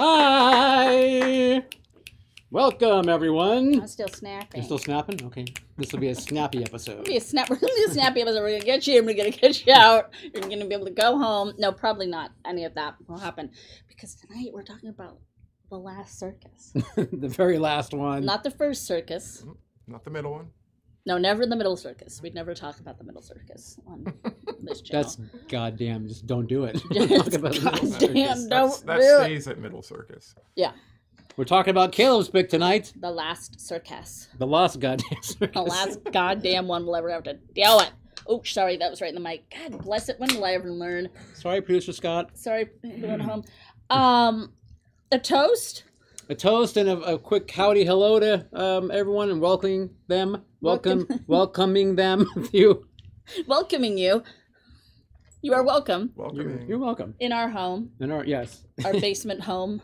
Hi! Welcome, everyone. I'm still snapping. You're still snapping? Okay. This will be a snappy episode. We're gonna be a snappy episode. We're gonna get you and we're gonna get you out. You're gonna be able to go home. No, probably not. Any of that will happen. Because tonight we're talking about the last circus. The very last one. Not the first circus. Not the middle one. No, never the middle circus. We'd never talk about the middle circus on this channel. That's goddamn. Just don't do it. Just Talk about the middle goddamn circus. don't That do it. stays at middle circus. Yeah, We're talking about Caleb's pick tonight. the last circus. The lost goddamn circus. The last goddamn one we'll ever have to deal with. Oh, sorry, that was right in the mic. God bless it. When will I ever learn? Sorry, producer Scott. Sorry, everyone at home. A toast. A toast and a quick howdy hello to everyone and welcoming them. Welcoming them with you. Welcoming you. You are welcome Welcoming. You're welcome. in our home, In our our basement home.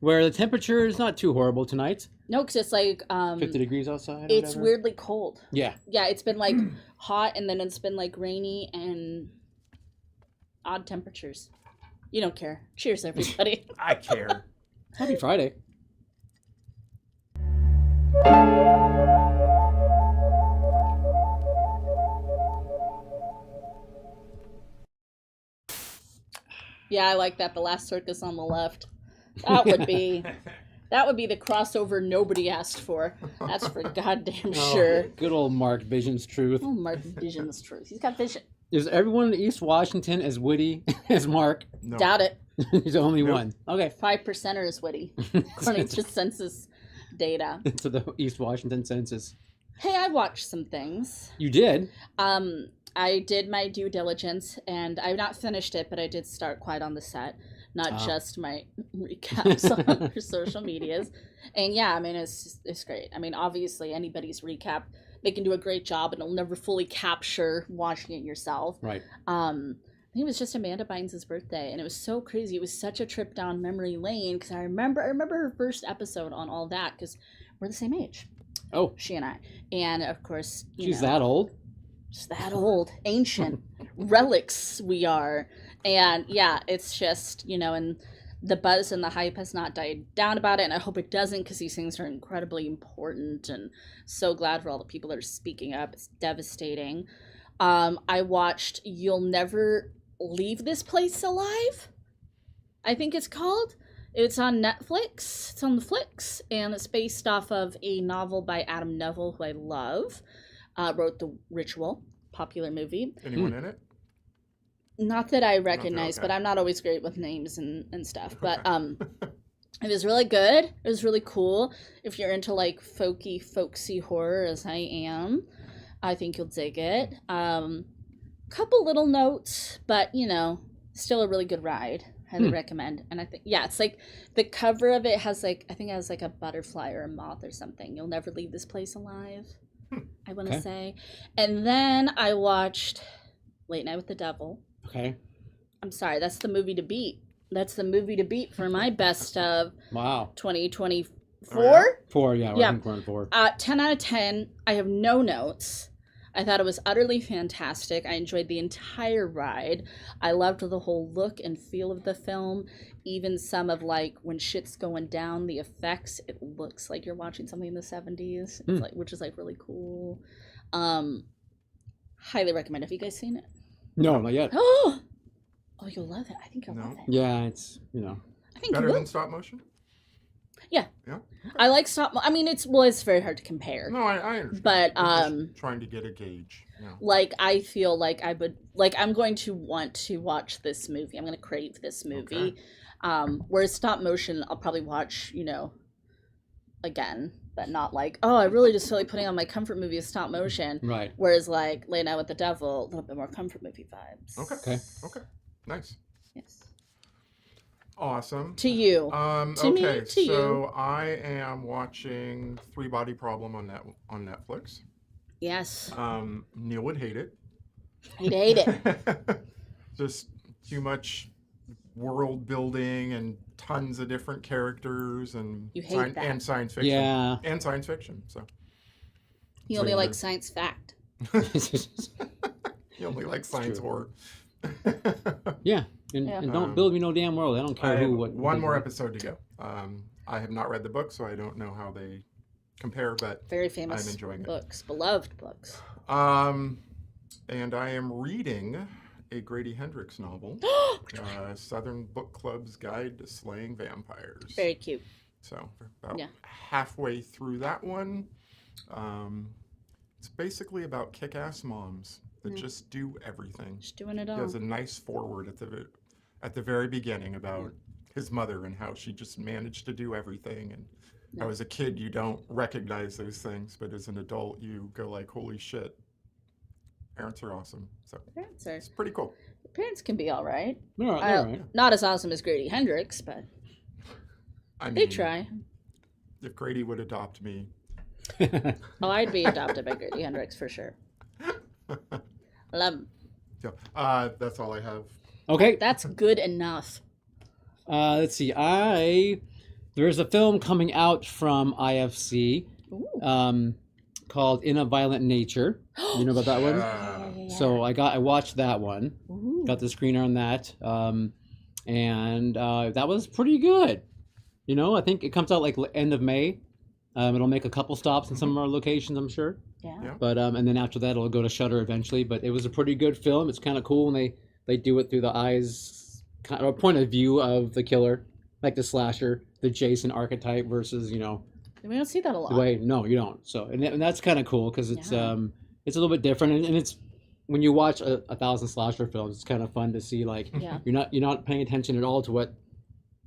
where the temperature is not too horrible tonight. No, because it's like 50 degrees outside. Or it's whatever. weirdly cold. Yeah. Yeah, it's been like hot and then it's been like rainy and odd temperatures. You don't care. Cheers, everybody. I care. Happy Friday. Yeah, I like that. The last circus on the left. That would be the crossover nobody asked for. That's for goddamn sure. Good old Mark Vision's truth. Oh, Mark Vision's truth. He's got vision. Is everyone in East Washington as witty as Mark? No. Doubt it. He's the only Nope. one. Okay. 5%er is witty, according to census data. To the East Washington census. Hey, I watched some things. You did? I did my due diligence, and I've not finished it, but I did start quite on the set, not just my recaps on our social medias. And yeah, I mean, it's great. I mean, obviously, anybody's recap, they can do a great job, and it'll never fully capture watching it yourself. Right. I think it was just Amanda Bynes' birthday, and it was so crazy. It was such a trip down memory lane because I remember her first episode on all that because we're the same age. Oh, She and I, and of course, she's that old? just that old, ancient relics we are, and yeah, it's just and the buzz and the hype has not died down about it, and I hope it doesn't because these things are incredibly important, and so glad for all the people that are speaking up. It's devastating. I watched You'll Never Leave This Place Alive, I think it's called. It's on Netflix. It's on the Flicks, and it's based off of a novel by Adam Neville, who I love. Wrote The Ritual, popular movie. Anyone in it? Not that I recognize, okay. but I'm not always great with names and stuff. But it was really good. It was really cool. If you're into like folksy horror, as I am, I think you'll dig it. Couple little notes, but still a really good ride. Highly recommend. And I think it's like the cover of it has like, I think it has like a butterfly or a moth or something. You'll never leave this place alive, I want to say. And then I watched Late Night with the Devil. Okay. I'm sorry, that's the movie to beat. That's the movie to beat for my best of Wow. 2024. Oh, yeah? 4, yeah. Yeah. We're going 4. 10 out of 10. I have no notes. I thought it was utterly fantastic. I enjoyed the entire ride. I loved the whole look and feel of the film. Even some of like when shit's going down, the effects, it looks like you're watching something in the 70s. It's like, which is like really cool. Highly recommend. Have you guys seen it? No, not yet. Oh, you'll love it. I think you'll love it. Yeah, it's, I think Better you than will. stop motion? Yeah. Yeah. I like I mean, it's very hard to compare. No, I understand. But We're just trying to get a gauge. Yeah. like I feel like I would I'm going to want to watch this movie. I'm going to crave this movie. Whereas stop motion, I'll probably watch, again, but not like, oh, I really just feel like putting on my comfort movie of stop motion. Right. Whereas like Late Night with the Devil, a little bit more comfort movie vibes. Okay. Nice. Yes. Awesome. To you. To me, okay, to so I am watching Three Body Problem on Netflix. Yes. Neil would hate it. He'd hate it. Just too much world building and tons of different characters and You hate that. and science fiction. Yeah. And science fiction. So He only likes science fact. you only like science true. horror. Yeah. And don't build me no damn world. I don't care I have who. What. one more episode to go. I have not read the book, so I don't know how they compare, but Very famous I'm enjoying books, beloved books. And I am reading a Grady Hendrix novel, Southern Book Club's Guide to Slaying Vampires. Very cute. So we're about halfway through that one. It's basically about kick-ass moms that just do everything. Just doing it all. He has a nice foreword at the very beginning about his mother and how she just managed to do everything, and how as a kid you don't recognize those things, but as an adult you go like, holy shit, parents are awesome. So it's pretty cool. Parents can be all right. They're all right. Not as awesome as Grady Hendrix, but I mean, they try. If Grady would adopt me. Oh, I'd be adopted by Grady Hendrix for sure. Love him. So, that's all I have. Okay. That's good enough. Let's see. There's a film coming out from IFC called In a Violent Nature. You know about that one? Yeah. So I watched that one. Ooh. Got the screener on that. And that was pretty good. You know, I think it comes out like end of May. It'll make a couple stops in some of our locations, I'm sure. Yeah. But and then after that, it'll go to Shudder eventually. But it was a pretty good film. It's kind of cool when they do it through the eyes, kind of point of view of the killer, like the slasher, the Jason archetype versus We don't see that a lot. the way. No, you don't. So and that's kind of cool because it's a little bit different, and it's when you watch a 1,000 slasher films, it's kind of fun to see like you're not paying attention at all to what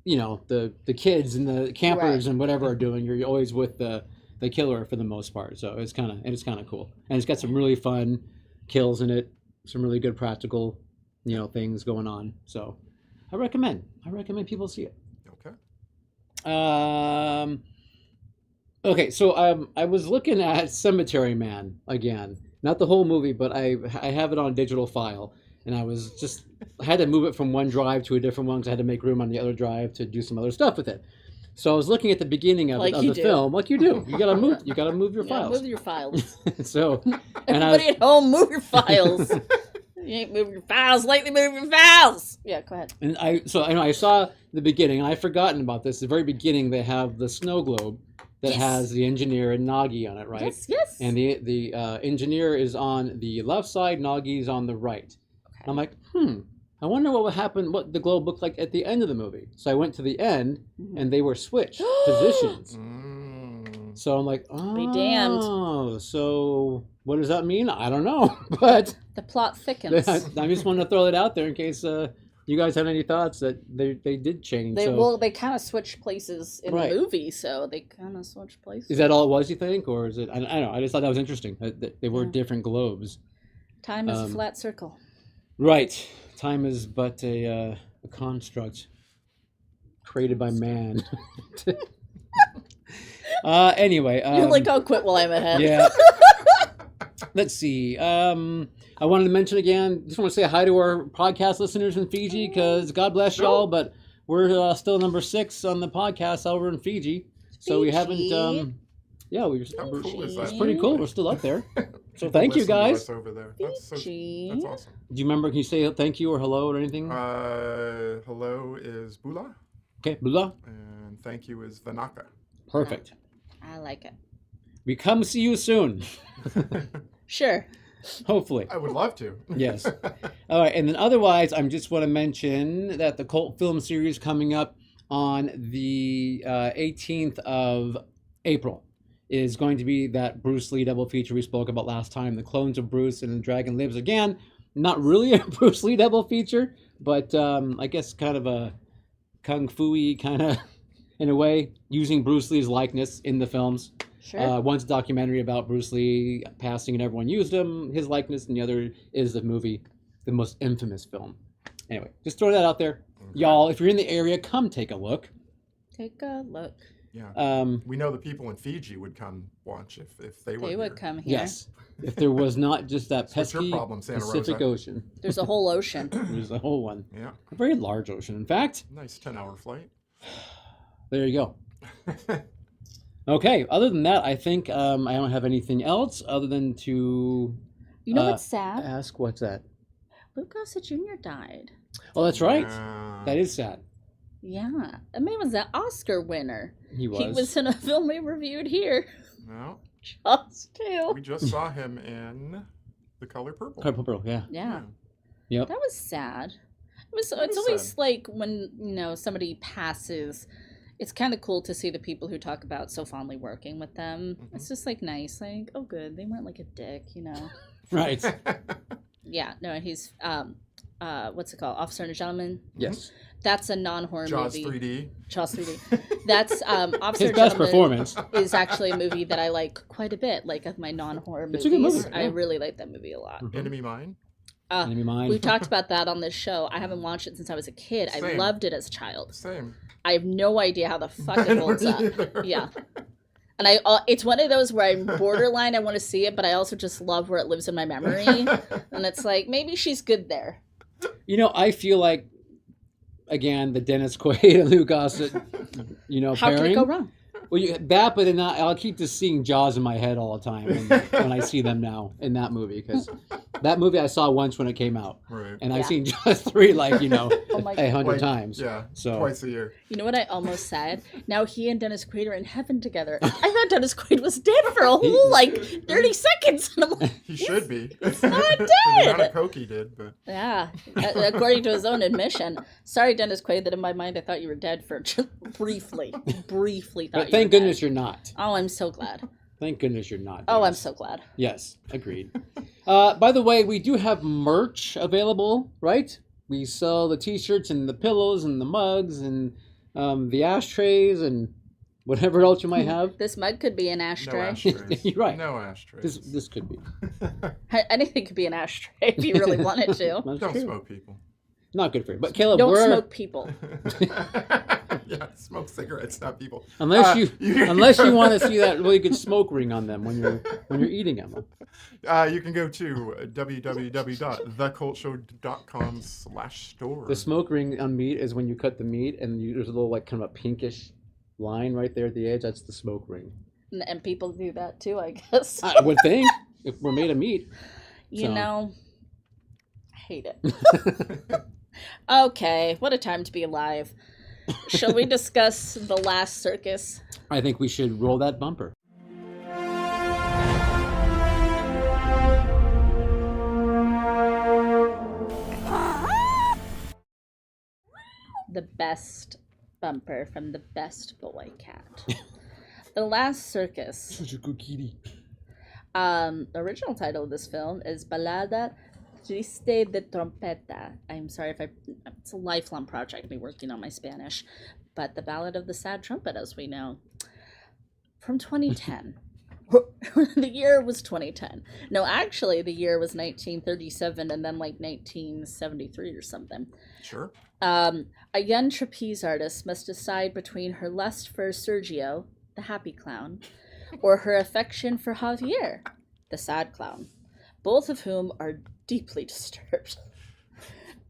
the kids and the campers and whatever are doing. You're always with the killer for the most part. So it's kind of cool, and it's got some really fun kills in it, some really good practical things going on. So I recommend people see it. Okay, so I was looking at Cemetery Man again, not the whole movie, but I have it on a digital file, and I had to move it from one drive to a different one because I had to make room on the other drive to do some other stuff with it. So I was looking at the beginning of the film, like you do. You gotta move your files. Move your files. So everybody at home, move your files. You ain't moving your files lately. Move your files. Yeah, go ahead. And I saw the beginning, and I'd forgotten about this. The very beginning, they have the snow globe that has the engineer and Nagi on it, right? Yes. And the engineer is on the left side, Nagi's on the right. Okay. I'm like, I wonder what would happen, what the globe looked like at the end of the movie. So I went to the end, and they were switched positions. So I'm like, be damned. So what does that mean? I don't know, but the plot thickens. I just wanted to throw it out there in case you guys had any thoughts that they did change. They kind of switched places in the movie, so they kind of switched places. Is that all it was, you think, or is it? I don't know. I just thought that was interesting. That they were different globes. Time is a flat circle. Right. Time is but a construct created by man. Anyway. You're like, I'll quit while I'm ahead. Yeah. Let's see. I wanted to mention again, just want to say hi to our podcast listeners in Fiji, because God bless y'all, but we're still number 6 on the podcast over in Fiji. So we haven't, it's pretty cool. We're still up there. So thank you guys. Over there. That's awesome. Do you remember, can you say thank you or hello or anything? Hello is Bula. Okay, Bula. And thank you is Vanaka. Perfect. I like it. We come see you soon. Sure. Hopefully. I would love to. Yes. All right. And then otherwise, I just want to mention that the cult film series coming up on the 18th of April is going to be that Bruce Lee double feature we spoke about last time, The Clones of Bruce and The Dragon Lives Again. Not really a Bruce Lee double feature, but I guess kind of a kung fu-y kind of, in a way, using Bruce Lee's likeness in the films. Sure. One's a documentary about Bruce Lee passing and everyone used his likeness, and the other is the movie, the most infamous film. Anyway, just throw that out there. Okay. Y'all, if you're in the area, come take a look. Take a look. Yeah. We know the people in Fiji would come watch if they were They would here. come here. Yes. If there was not just that pesky Pacific Ocean. There's a whole ocean. There's a whole one. Yeah. A very large ocean, in fact. Nice 10-hour flight. There you go. Okay, other than that, I think I don't have anything else other than to You know what's sad? Ask what's that? Luke Gossett Jr. died. Oh, that's right. Yeah. That is sad. Yeah. I mean, he was an Oscar winner. He was. He was in a film we reviewed here. No, Jaws 2. we just saw him in The Color Purple. Purple, yeah. Yeah. Yep. That was sad. It's is always sad. like when, somebody passes, it's kind of cool to see the people who talk about so fondly working with them. Mhm. It's just like nice, like, oh good, they weren't like a dick, Right. Yeah, no, he's what's it called? Officer and a Gentleman. Yes. That's a non-horror Jaws movie. 3D. Jaws 3D. That's Officer His and best Gentleman performance. is actually a movie that I like quite a bit. Like of my non-horror movies, It's a good movie, I yeah. really like that movie a lot. Enemy Mine. Enemy Mine. We've talked about that on this show. I haven't watched it since I was a kid. I Same. loved it as a child. Same. I have no idea how the fuck I it don't holds up. either. Yeah. And it's one of those where I'm borderline, I want to see it, but I also just love where it lives in my memory. And it's like, maybe she's good there. I feel like, again, the Dennis Quaid and Luke Gossett, How pairing. could it go wrong? Well, but then I'll keep just seeing Jaws in my head all the time when I see them now in that movie, because that movie I saw once when it came out, Right. and I've Yeah. seen Jaws 3 my 100 Like, times. Yeah. So Twice a year. You know what I almost said? Now he and Dennis Quaid are in heaven together. I thought Dennis Quaid was dead for a whole, 30 seconds. And I'm like, He should be. he's not For the dead. amount of coke he did, but Yeah, according to his own admission. Sorry, Dennis Quaid, that in my mind I thought you were dead for just briefly thought But you thank were goodness dead. you're not. Oh, I'm so glad. Thank goodness you're not. Oh, I'm Dennis. so glad. Yes, agreed. By the way, we do have merch available, right? We sell the T-shirts and the pillows and the mugs and the ashtrays and whatever else you might have. This mug could be an no ashtray. ashtrays. You're right. No ashtrays. This could be. Anything could be an ashtray if you really wanted to. That's Don't true. smoke, people. Not good for you. But Caleb, Don't we're smoke people. Yeah, smoke cigarettes, not people. unless you can want to see that really good smoke ring on them when you're eating them. You can go to www.thecultshow.com/store. The smoke ring on meat is when you cut the meat and there's a little kind of a pinkish line right there at the edge. That's the smoke ring. And people do that too, I guess. I would think if we're made of meat. You So. know, I hate it. Okay, what a time to be alive. Shall we discuss The Last Circus? I think we should roll that bumper. The best bumper from the best boy cat. The Last Circus. Such a good kitty. The original title of this film is Balada Triste de Trompeta. I'm sorry if it's a lifelong project, me working on my Spanish. But The Ballad of the Sad Trumpet, as we know, from 2010. The year was 2010. No, actually, the year was 1937 and then 1973 or something. Sure. A young trapeze artist must decide between her lust for Sergio, the happy clown, or her affection for Javier, the sad clown, both of whom are deeply disturbed.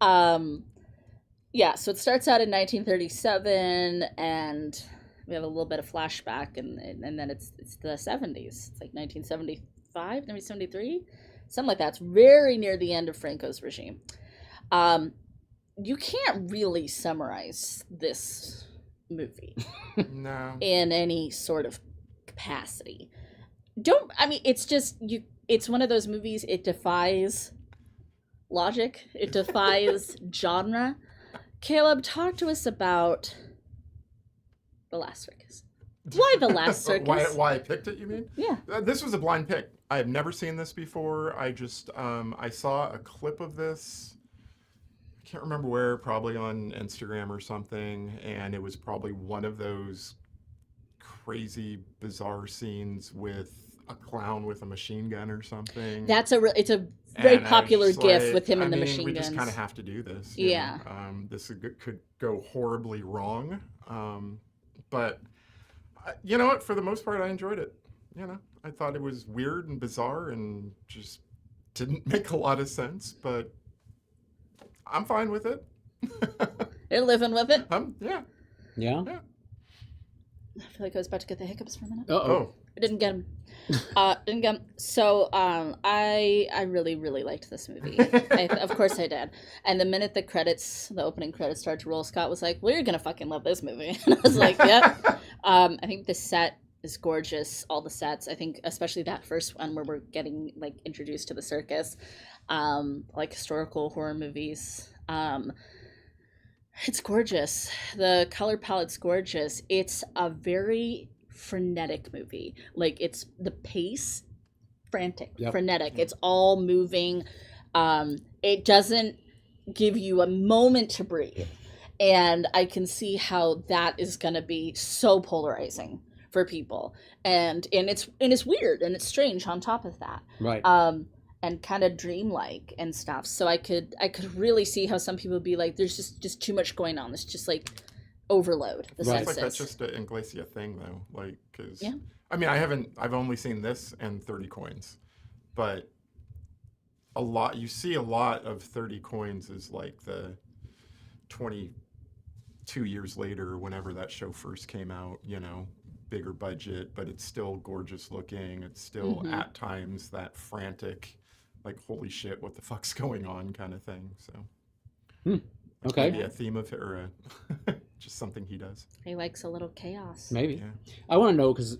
Yeah, so it starts out in 1937, and we have a little bit of flashback, and then it's the 70s. It's like 1975, maybe 73, something like that. It's very near the end of Franco's regime. You can't really summarize this movie No. in any sort of capacity. It's just it's one of those movies, it defies logic, it defies genre. Caleb, talk to us about The Last Circus. Why The Last Circus? Why I picked it, you mean? Yeah. This was a blind pick. I have never seen this before. I just, I saw a clip of this. I can't remember where, probably on Instagram or something. And it was probably one of those crazy, bizarre scenes with a clown with a machine gun or something. It's a very And I popular just gif with him and the machine we guns. just kind of have to do this. Yeah. This could go horribly wrong. But you know what? For the most part, I enjoyed it. I thought it was weird and bizarre and just didn't make a lot of sense. But I'm fine with it. You're living with it. Yeah. Yeah? I feel like I was about to get the hiccups for a minute. Uh-oh. Didn't get him. Didn't get him. So I really really liked this movie. Of course I did. And the minute the opening credits started to roll, Scott was like, "Well, you're gonna fucking love this movie." And I was like, "Yep." I think the set is gorgeous. All the sets. I think especially that first one where we're getting like introduced to the circus, like historical horror movies. It's gorgeous. The color palette's gorgeous. It's a very frenetic movie. Like it's the pace, frantic, frenetic. It's all moving. It doesn't give you a moment to breathe. And I can see how that is going to be so polarizing for people. And it's weird and it's strange on top of that. Right. And kind of dreamlike and stuff. So I could really see how some people would be like, there's just too much going on. It's just like overload. The Right. senses. Like that's just an Inglesia thing though. Like, cause I mean, I've only seen this and 30 Coins, but you see a lot of 30 Coins is like the 22 years later, whenever that show first came out, you know, bigger budget, but it's still gorgeous looking. It's still at times that frantic, like, holy shit, what the fuck's going on kind of thing. So, okay, maybe a theme of it or just something he does. He likes a little chaos. Maybe. Yeah. I want to know because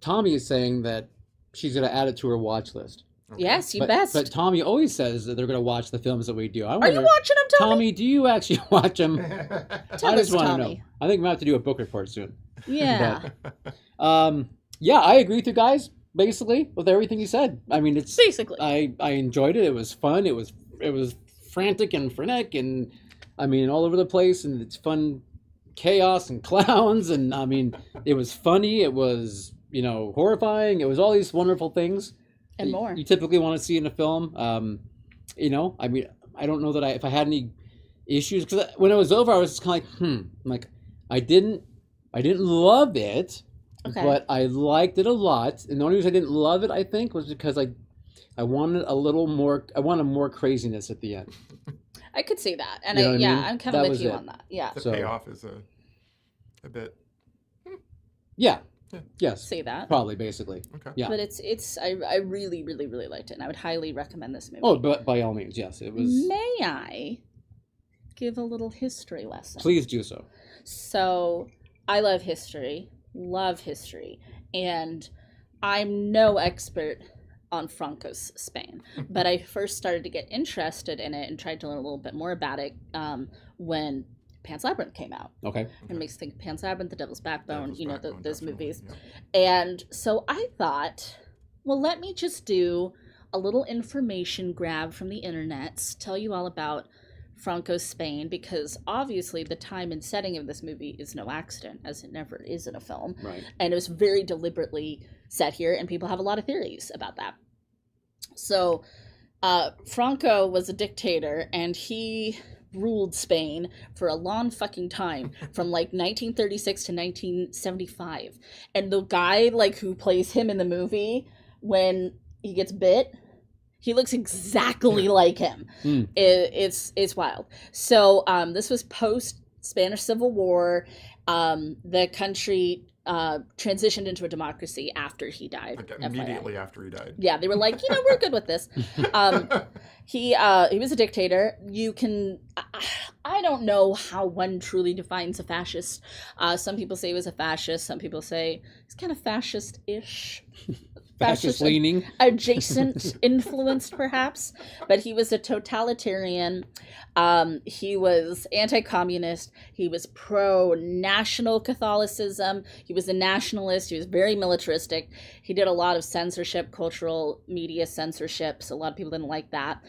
Tommy is saying that she's going to add it to her watch list. Okay. Yes, you best. But Tommy always says that they're going to watch the films that we do. Are you watching them, Tommy? Tommy, do you actually watch them? Tell I just us, want to Tommy. know. I think we have to do a book report soon. Yeah. Yeah, I agree with you guys basically with everything you said. I mean, it's Basically. I enjoyed it. It was fun. It was frantic and frenetic and I mean all over the place and it's fun chaos and clowns and I mean it was funny. It was horrifying. It was all these wonderful things. And more. You typically want to see in a film. I mean, I don't know that if I had any issues because when it was over, I was just kind of like, I didn't love it, but I liked it a lot. And the only reason I didn't love it, I think, was because I wanted a little more. I wanted more craziness at the end. I could see that, and I mean? I'm kind of with you it. on that. Yeah. The payoff is a bit. Yeah. Yes. See that. Probably, basically. Okay. Yeah. But I really, really, really liked it, and I would highly recommend this movie. Oh, but by all means, yes, it was. May I give a little history lesson? Please do so. So, I love history, and I'm no expert on Franco's Spain, but I first started to get interested in it and tried to learn a little bit more about it when Pan's Labyrinth came out. Okay. It makes me think of Pan's Labyrinth, The Devil's Backbone, Backbone, those definitely, movies. yeah. And so I thought, well, let me just do a little information grab from the internet, tell you all about Franco's Spain, because obviously the time and setting of this movie is no accident, as it never is in a film. Right. And it was very deliberately set here, and people have a lot of theories about that. So Franco was a dictator, and he ruled Spain for a long fucking time from like 1936 to 1975. And the guy like who plays him in the movie when he gets bit, he looks exactly like him. It's wild. So this was post Spanish Civil War. The country transitioned into a democracy after he died. Like immediately after he died. Yeah, they were like, we're good with this. He was a dictator. I don't know how one truly defines a fascist. Some people say he was a fascist. Some people say he's kind of fascist-ish. Fascist leaning. Adjacent influenced, perhaps. But he was a totalitarian. He was anti-communist. He was pro-national Catholicism. He was a nationalist. He was very militaristic. He did a lot of censorship, cultural media censorship. So a lot of people didn't like that.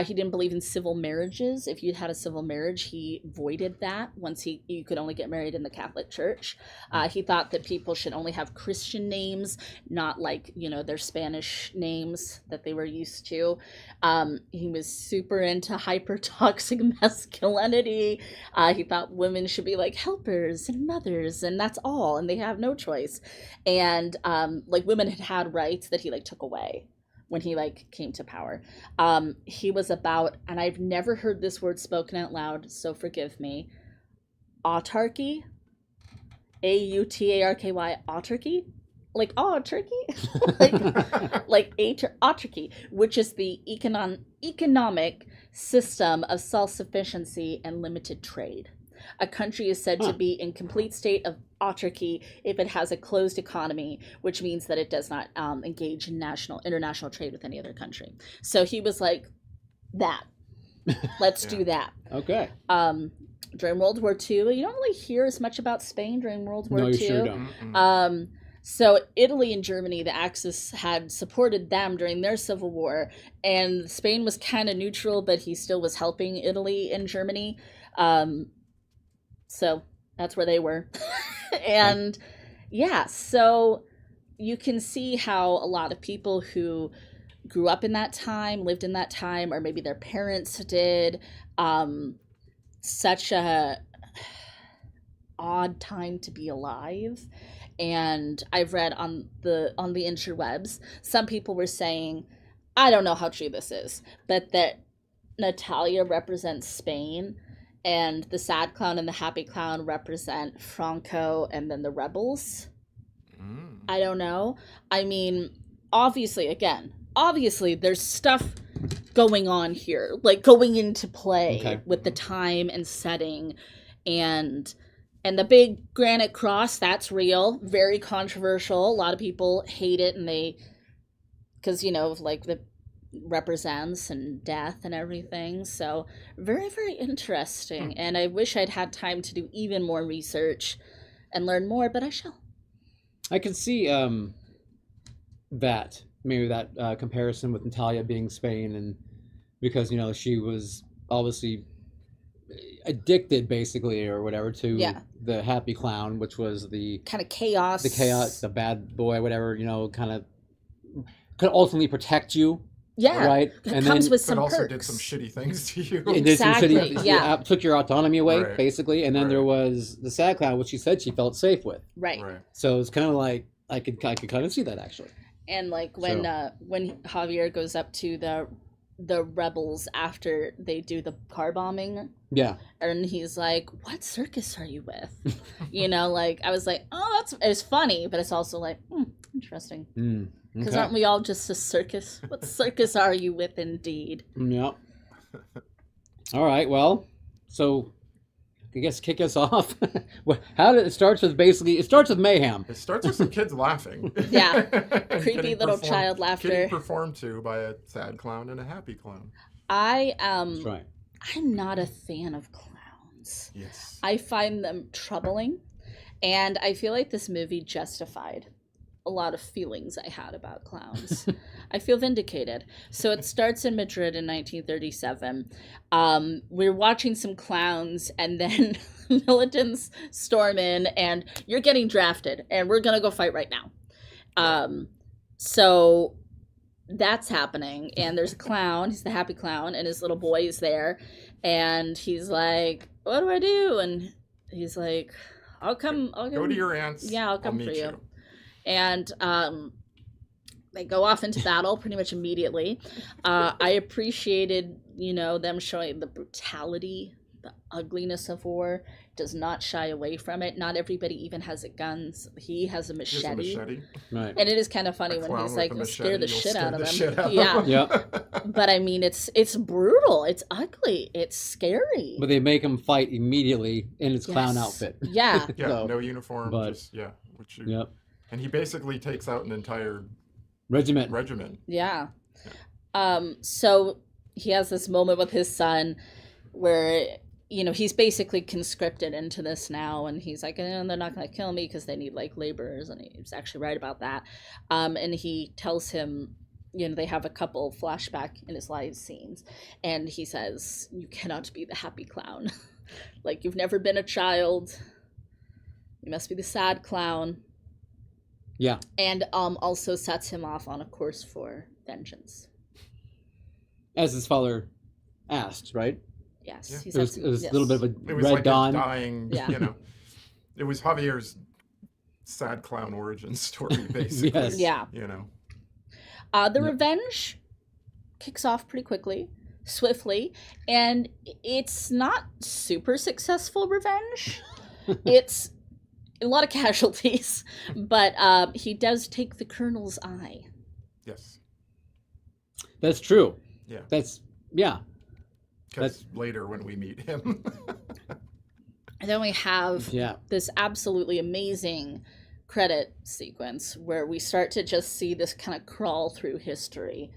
He didn't believe in civil marriages. If you had a civil marriage, he voided that. You could only get married in the Catholic Church. He thought that people should only have Christian names, not like, their Spanish names that they were used to. He was super into hyper-toxic masculinity. He thought women should be like helpers and mothers, and that's all, and they have no choice. And like women had rights that he like took away when he like came to power. He was about, and I've never heard this word spoken out loud, so forgive me, autarky, autarky, autarky. like turkey, like autarky, which is the economic system of self-sufficiency and limited trade. A country is said to be in complete state of autarky if it has a closed economy, which means that it does not engage in international trade with any other country. So he was like, that. Let's do that. Okay. During World War II, you don't really hear as much about Spain during World War II. No, you sure don't. So Italy and Germany, the Axis had supported them during their civil war, and Spain was kind of neutral, but he still was helping Italy and Germany. So that's where they were. And yeah, so you can see how a lot of people who grew up in that time, lived in that time, or maybe their parents did, such a odd time to be alive. And I've read on the interwebs, some people were saying, I don't know how true this is, but that Natalia represents Spain and the sad clown and the happy clown represent Franco and then the rebels. I don't know. I mean, obviously there's stuff going on here, like going into play with the time and setting, and the big granite cross, that's real, very controversial. A lot of people hate it, and because like the represents and death and everything. So very, very interesting. And I wish I'd had time to do even more research and learn more, but I shall. I can see that comparison with Natalia being Spain, and because she was obviously addicted basically or whatever to the happy clown, which was the kind of chaos, the bad boy, whatever, kind of could ultimately protect you. Yeah, right. It comes with some also perks. did some shitty things to you. It did some Exactly, shitty, took your autonomy away, basically. And then there was the sad clown, which she said she felt safe with. Right. So it's kind of like I could kind of see that actually. And like when Javier goes up to the rebels after they do the car bombing. Yeah. And he's like, "What circus are you with?" Like I was like, "Oh, it's funny," but it's also like, interesting. Because aren't we all just a circus? What circus are you with, indeed? Yep. All right. Well, so I guess kick us off. How did it starts with mayhem. It starts with some kids laughing. Yeah, creepy little child laughter. Getting performed to by a sad clown and a happy clown. That's right. I'm not a fan of clowns. Yes. I find them troubling, and I feel like this movie justified a lot of feelings I had about clowns. I feel vindicated. So it starts in Madrid in 1937. We're watching some clowns, and then militants storm in, and you're getting drafted, and we're gonna go fight right now. So that's happening, and there's a clown. He's the happy clown, and his little boy is there, and he's like, "What do I do?" And he's like, I'll come. Go to your aunt's. Yeah, I'll come for you. And they go off into battle pretty much immediately. I appreciated, them showing the brutality, the ugliness of war. Does not shy away from it. Not everybody even has a gun. He has a machete. Right. And it is kind of funny when he's like, scare the shit out of him. Yeah. Yep. But I mean, it's brutal. It's ugly. It's scary. But they make him fight immediately in his clown outfit. Yeah. Yeah. So, no uniform. But, Yep. And he basically takes out an entire regiment. Yeah. So he has this moment with his son where, he's basically conscripted into this now, and he's like, they're not going to kill me because they need like laborers, and he's actually right about that. And he tells him, they have a couple flashback in his live scenes, and he says, "You cannot be the happy clown. Like, you've never been a child. You must be the sad clown." Yeah. And also sets him off on a course for vengeance. As his father asked, right? Yes. Yeah. It was a little bit of a it was red like dawn. A dying, it was Javier's sad clown origin story, basically. Yes. Yeah. The revenge kicks off pretty quickly, swiftly, and it's not super successful revenge. a lot of casualties, but he does take the colonel's eye. Yes. That's true. Yeah. Yeah. Because later when we meet him. And then we have this absolutely amazing credit sequence where we start to just see this kind of crawl through history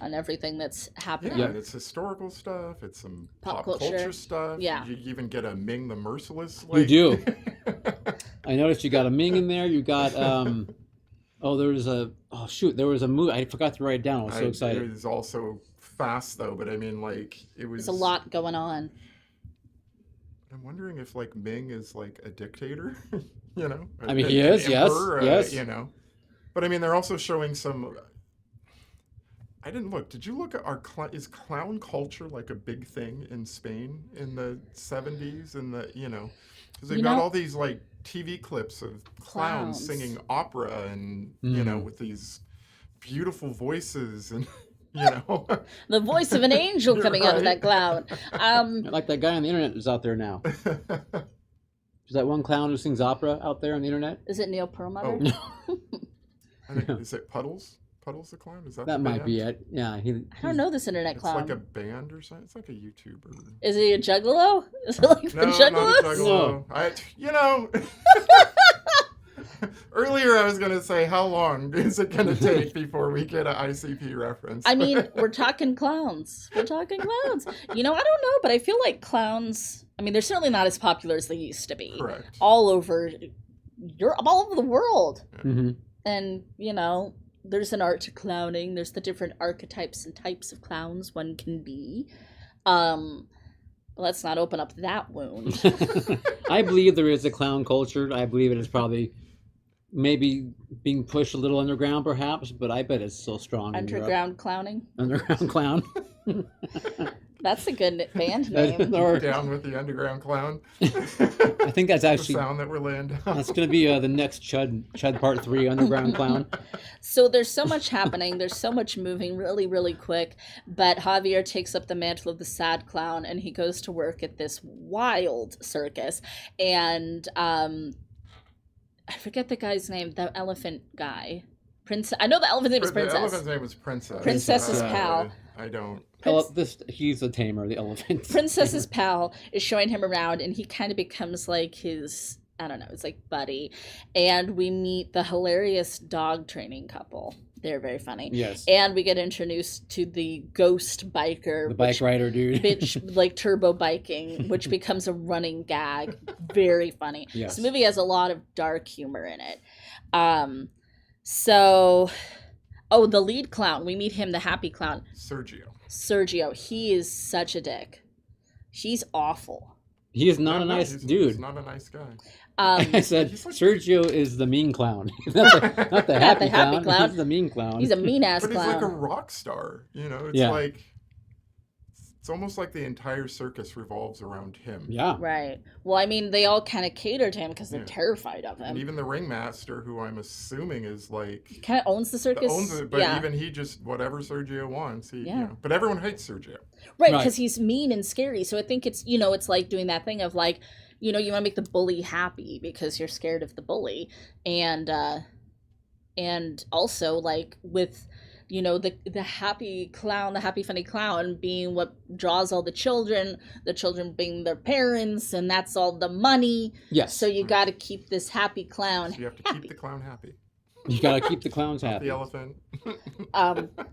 and everything that's happening. Yeah, it's historical stuff. It's some pop culture stuff. Yeah. You even get a Ming the Merciless. You do. I noticed you got a Ming in there. You got, there was a movie. I forgot to write it down. I was so excited. It was also fast, though, but I mean, like, it was... There's a lot going on. I'm wondering if, like, Ming is, like, a dictator, you know? I mean, he is, emperor, yes. You know? But, I mean, they're also showing some... I didn't look. Did you look at is clown culture, like, a big thing in Spain in the 70s? And the, you know... Because they've got all these, like, TV clips of clowns singing opera and, you know, with these beautiful voices and... You know, the voice of an angel coming out of that clown. Like that guy on the internet who's out there now. Is that one clown who sings opera out there on the internet? Is it Neil Perlmutter? Oh. I think, is it Puddles? Puddles the clown? Is that that might be it? Yeah. I don't know this internet clown. It's like a band or something. It's like a YouTuber. Is he a juggalo? Is it like the Juggalos? Not a juggalo. No. Earlier I was going to say, how long is it going to take before we get an ICP reference? I mean, we're talking clowns. You know, I don't know, but I feel like clowns, I mean, they're certainly not as popular as they used to be. Correct. All over Europe, all over the world. Mm-hmm. And, you know, there's an art to clowning. There's the different archetypes and types of clowns one can be. Let's not open up that wound. I believe there is a clown culture. I believe it is probably maybe being pushed a little underground, perhaps, but I bet it's still strong. Underground clowning? Underground clown. That's a good band name. Or Down with the Underground Clown. I think that's actually the sound that we're laying down. That's going to be the next Chud Part 3, Underground Clown. So there's so much happening. There's so much moving really, really quick. But Javier takes up the mantle of the sad clown, and he goes to work at this wild circus. And I forget the guy's name, the elephant guy. I know the elephant's name is Princess. The elephant's name was Princess. Princess's pal. I don't... He's the tamer, the elephant. Princess's pal is showing him around, and he kind of becomes like his, I don't know, it's like buddy. And we meet the hilarious dog training couple. They're very funny. Yes. And we get introduced to the ghost biker. The bike rider dude. Bitch, like turbo biking, which becomes a running gag. Very funny. Yes. This movie has a lot of dark humor in it. The lead clown. We meet him, the happy clown. Sergio. He is such a dick. He's awful. He is not a nice dude. He's not a nice guy. I said Sergio is the mean clown. not the happy clown. He's the mean clown. He's a mean ass clown. But he's like a rock star. You know, it's like... It's almost like the entire circus revolves around him. Yeah. Right. Well, I mean, they all kind of cater to him because they're terrified of him. And even the ringmaster, who I'm assuming is like... He kind of owns the circus. But even he just, whatever Sergio wants. You know, but everyone hates Sergio. Right, because he's mean and scary. So I think it's, you know, it's like doing that thing of like, you know, you want to make the bully happy because you're scared of the bully. And also like with... You know, the happy clown, the happy funny clown being what draws all the children being their parents, and that's all the money. Yes. So you got to keep this happy clown So you have to keep the clown happy. You got to keep the clowns happy. The elephant.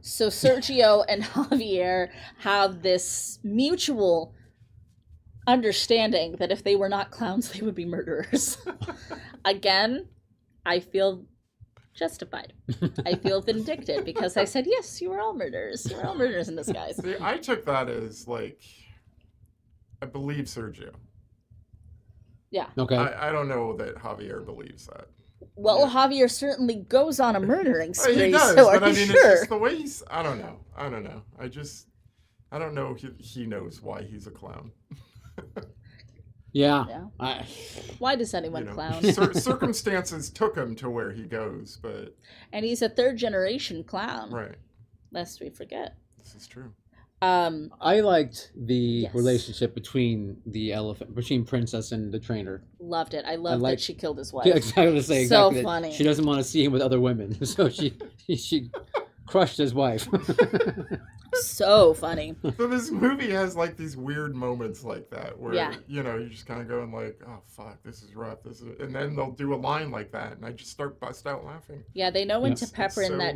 So Sergio and Javier have this mutual understanding that if they were not clowns, they would be murderers. Again, I feel... justified. I feel vindicted because I said, yes, you were all murderers. You were all murderers in disguise. See, I took that as like, I believe Sergio. Yeah. Okay. I don't know that Javier believes that. Well, Javier certainly goes on a murdering spree. He does, so but I mean, sure? it's just the way he's, I don't know. I don't know if he knows why he's a clown. Yeah. Why does anyone clown? Circumstances took him to where he goes, but... And he's a third-generation clown. Right. Lest we forget. This is true. I liked the Yes. relationship between between Princess and the trainer. Loved it. I love that like- she killed his wife. Yeah, I was say So exactly that. funny. She doesn't want to see him with other women, so she crushed his wife. So funny. So this movie has like these weird moments like that where Yeah. you know, you're just kind of going like, oh fuck, this is rough, and then they'll do a line like that and I just bust out laughing. Yeah, they know when Yes. to pepper in that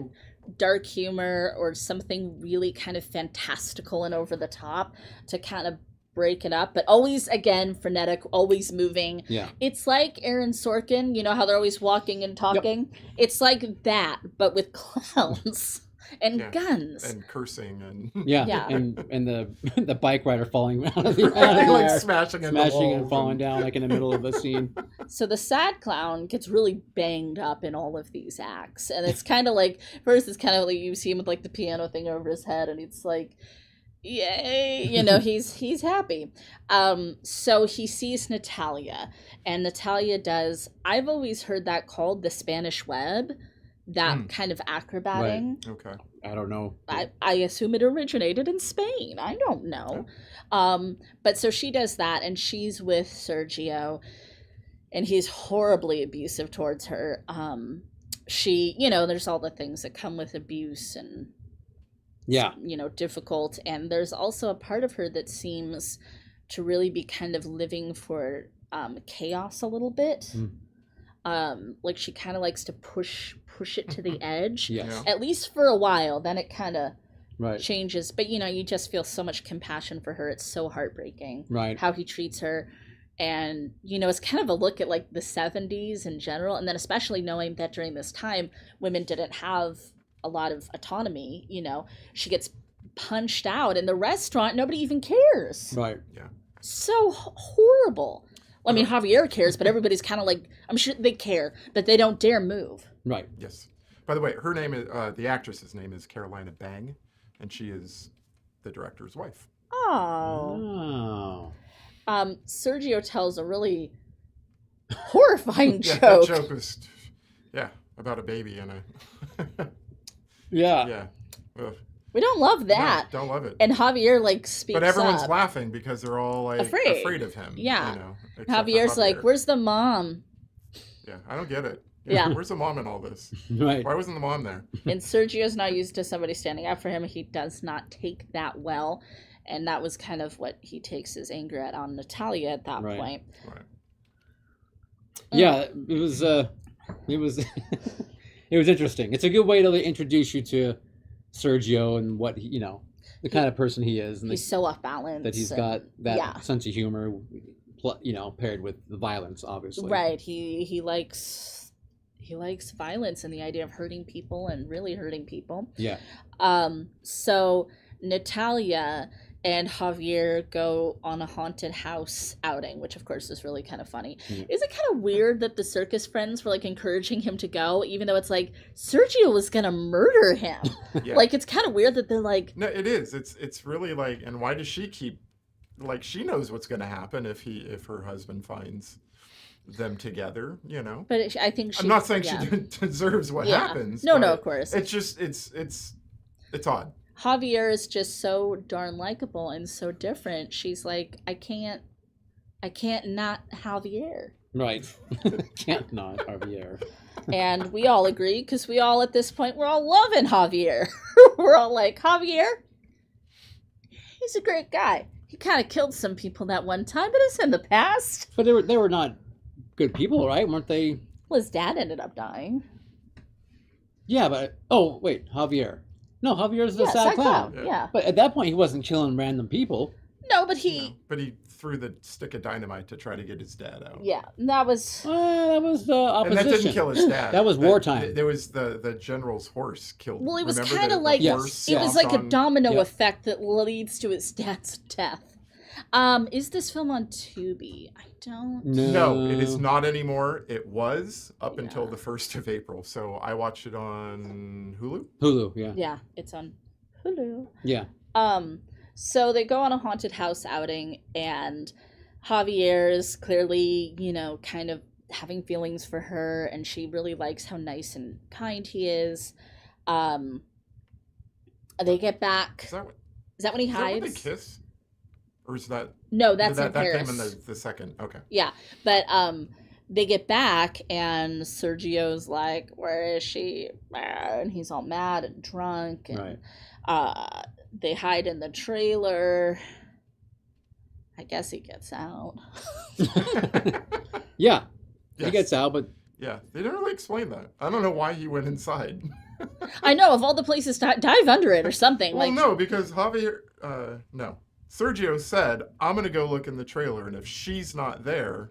dark humor or something really kind of fantastical and over the top to kind of break it up, but always, again, frenetic, always moving. Yeah. It's like Aaron Sorkin, you know how they're always walking and talking? Yep. It's like that, but with clowns and guns. And cursing and... Yeah. And the bike rider falling out of the like smashing and falling down like in the middle of the scene. So the sad clown gets really banged up in all of these acts. And it's kind of like, first it's kind of like you see him with like the piano thing over his head and it's like, yay, you know, he's happy. So he sees Natalia, and Natalia does, I've always heard that called the Spanish web, that kind of acrobating. Right. Okay. I don't know. I assume it originated in Spain. I don't know. But so she does that, and she's with Sergio, and he's horribly abusive towards her. She, you know, there's all the things that come with abuse and you know, difficult, and there's also a part of her that seems to really be kind of living for chaos a little bit. Like she kind of likes to push it to the edge, at least for a while, then it kind of changes, but you know, you just feel so much compassion for her. It's so heartbreaking how he treats her. And you know, it's kind of a look at like the 70s in general, and then especially knowing that during this time women didn't have a lot of autonomy. You know, she gets punched out in the restaurant, nobody even cares. So horrible. Well, I mean, Javier cares, but everybody's kind of like, I'm sure they care, but they don't dare move. Yes. By the way, her name is the actress's name is Carolina Bang, and she is the director's wife. Sergio tells a really horrifying joke. That joke was about a baby and a we don't love that. No, don't love it. And Javier like speaks but everyone's up. Laughing because they're all like afraid of him. Yeah. You know, Javier's like, where's the mom? Yeah, I don't get it. Yeah. Where's the mom in all this? Why wasn't the mom there? And Sergio's not used to somebody standing up for him. He does not take that well. And that was kind of what he takes his anger at on Natalia at that point. Yeah, it was it was interesting. It's a good way to introduce you to Sergio and what he, you know, the kind of person he is, and he's so off balance. That he's got that sense of humor, you know, paired with the violence, obviously. Right. He likes violence and the idea of hurting people and really hurting people. Yeah. So Natalia and Javier go on a haunted house outing, which of course is really kind of funny. Is it kind of weird that the circus friends were like encouraging him to go, even though it's like Sergio was gonna murder him? Like it's kind of weird that they're like, no, it is. It's really like, and why does she keep, like, she knows what's gonna happen if her husband finds them together, you know? But I think I'm not saying she deserves what happens. No, of course. It's just it's odd. Javier is just so darn likable and so different. She's like, I can't not Javier. Right. Can't not Javier. And we all agree, because we all at this point, we're all loving Javier. We're all like, Javier, he's a great guy. He kind of killed some people that one time, but it's in the past. But they were not good people, right? Weren't they? Well, his dad ended up dying. Yeah, but Javier. No, Javier's the sad clown. Yeah. But at that point, he wasn't killing random people. No, but he... No, but he threw the stick of dynamite to try to get his dad out. Yeah, that was the opposition. And that didn't kill his dad. That was wartime. There was the general's horse killed. Well, it was Remember kind of like... it was like a domino effect that leads to his dad's death. Is this film on Tubi? I don't... No, it is not anymore. It was up until the 1st of April. So I watched it on Hulu. Hulu, yeah. Yeah, it's on Hulu. Yeah. So they go on a haunted house outing, and Javier is clearly, you know, kind of having feelings for her, and she really likes how nice and kind he is. They get back... Is that what... Is that when he Is that when they hides? kiss? Or is that... No, that's that, in that Paris. came in the second. Okay. Yeah, but they get back and Sergio's like, "Where is she?" And he's all mad and drunk, and they hide in the trailer. I guess he gets out. Yeah, Yes. he gets out, but Yeah, they didn't really explain that. I don't know why he went inside. I know, of all the places to dive under it or something. Well, like, no, because Sergio said, I'm going to go look in the trailer, and if she's not there,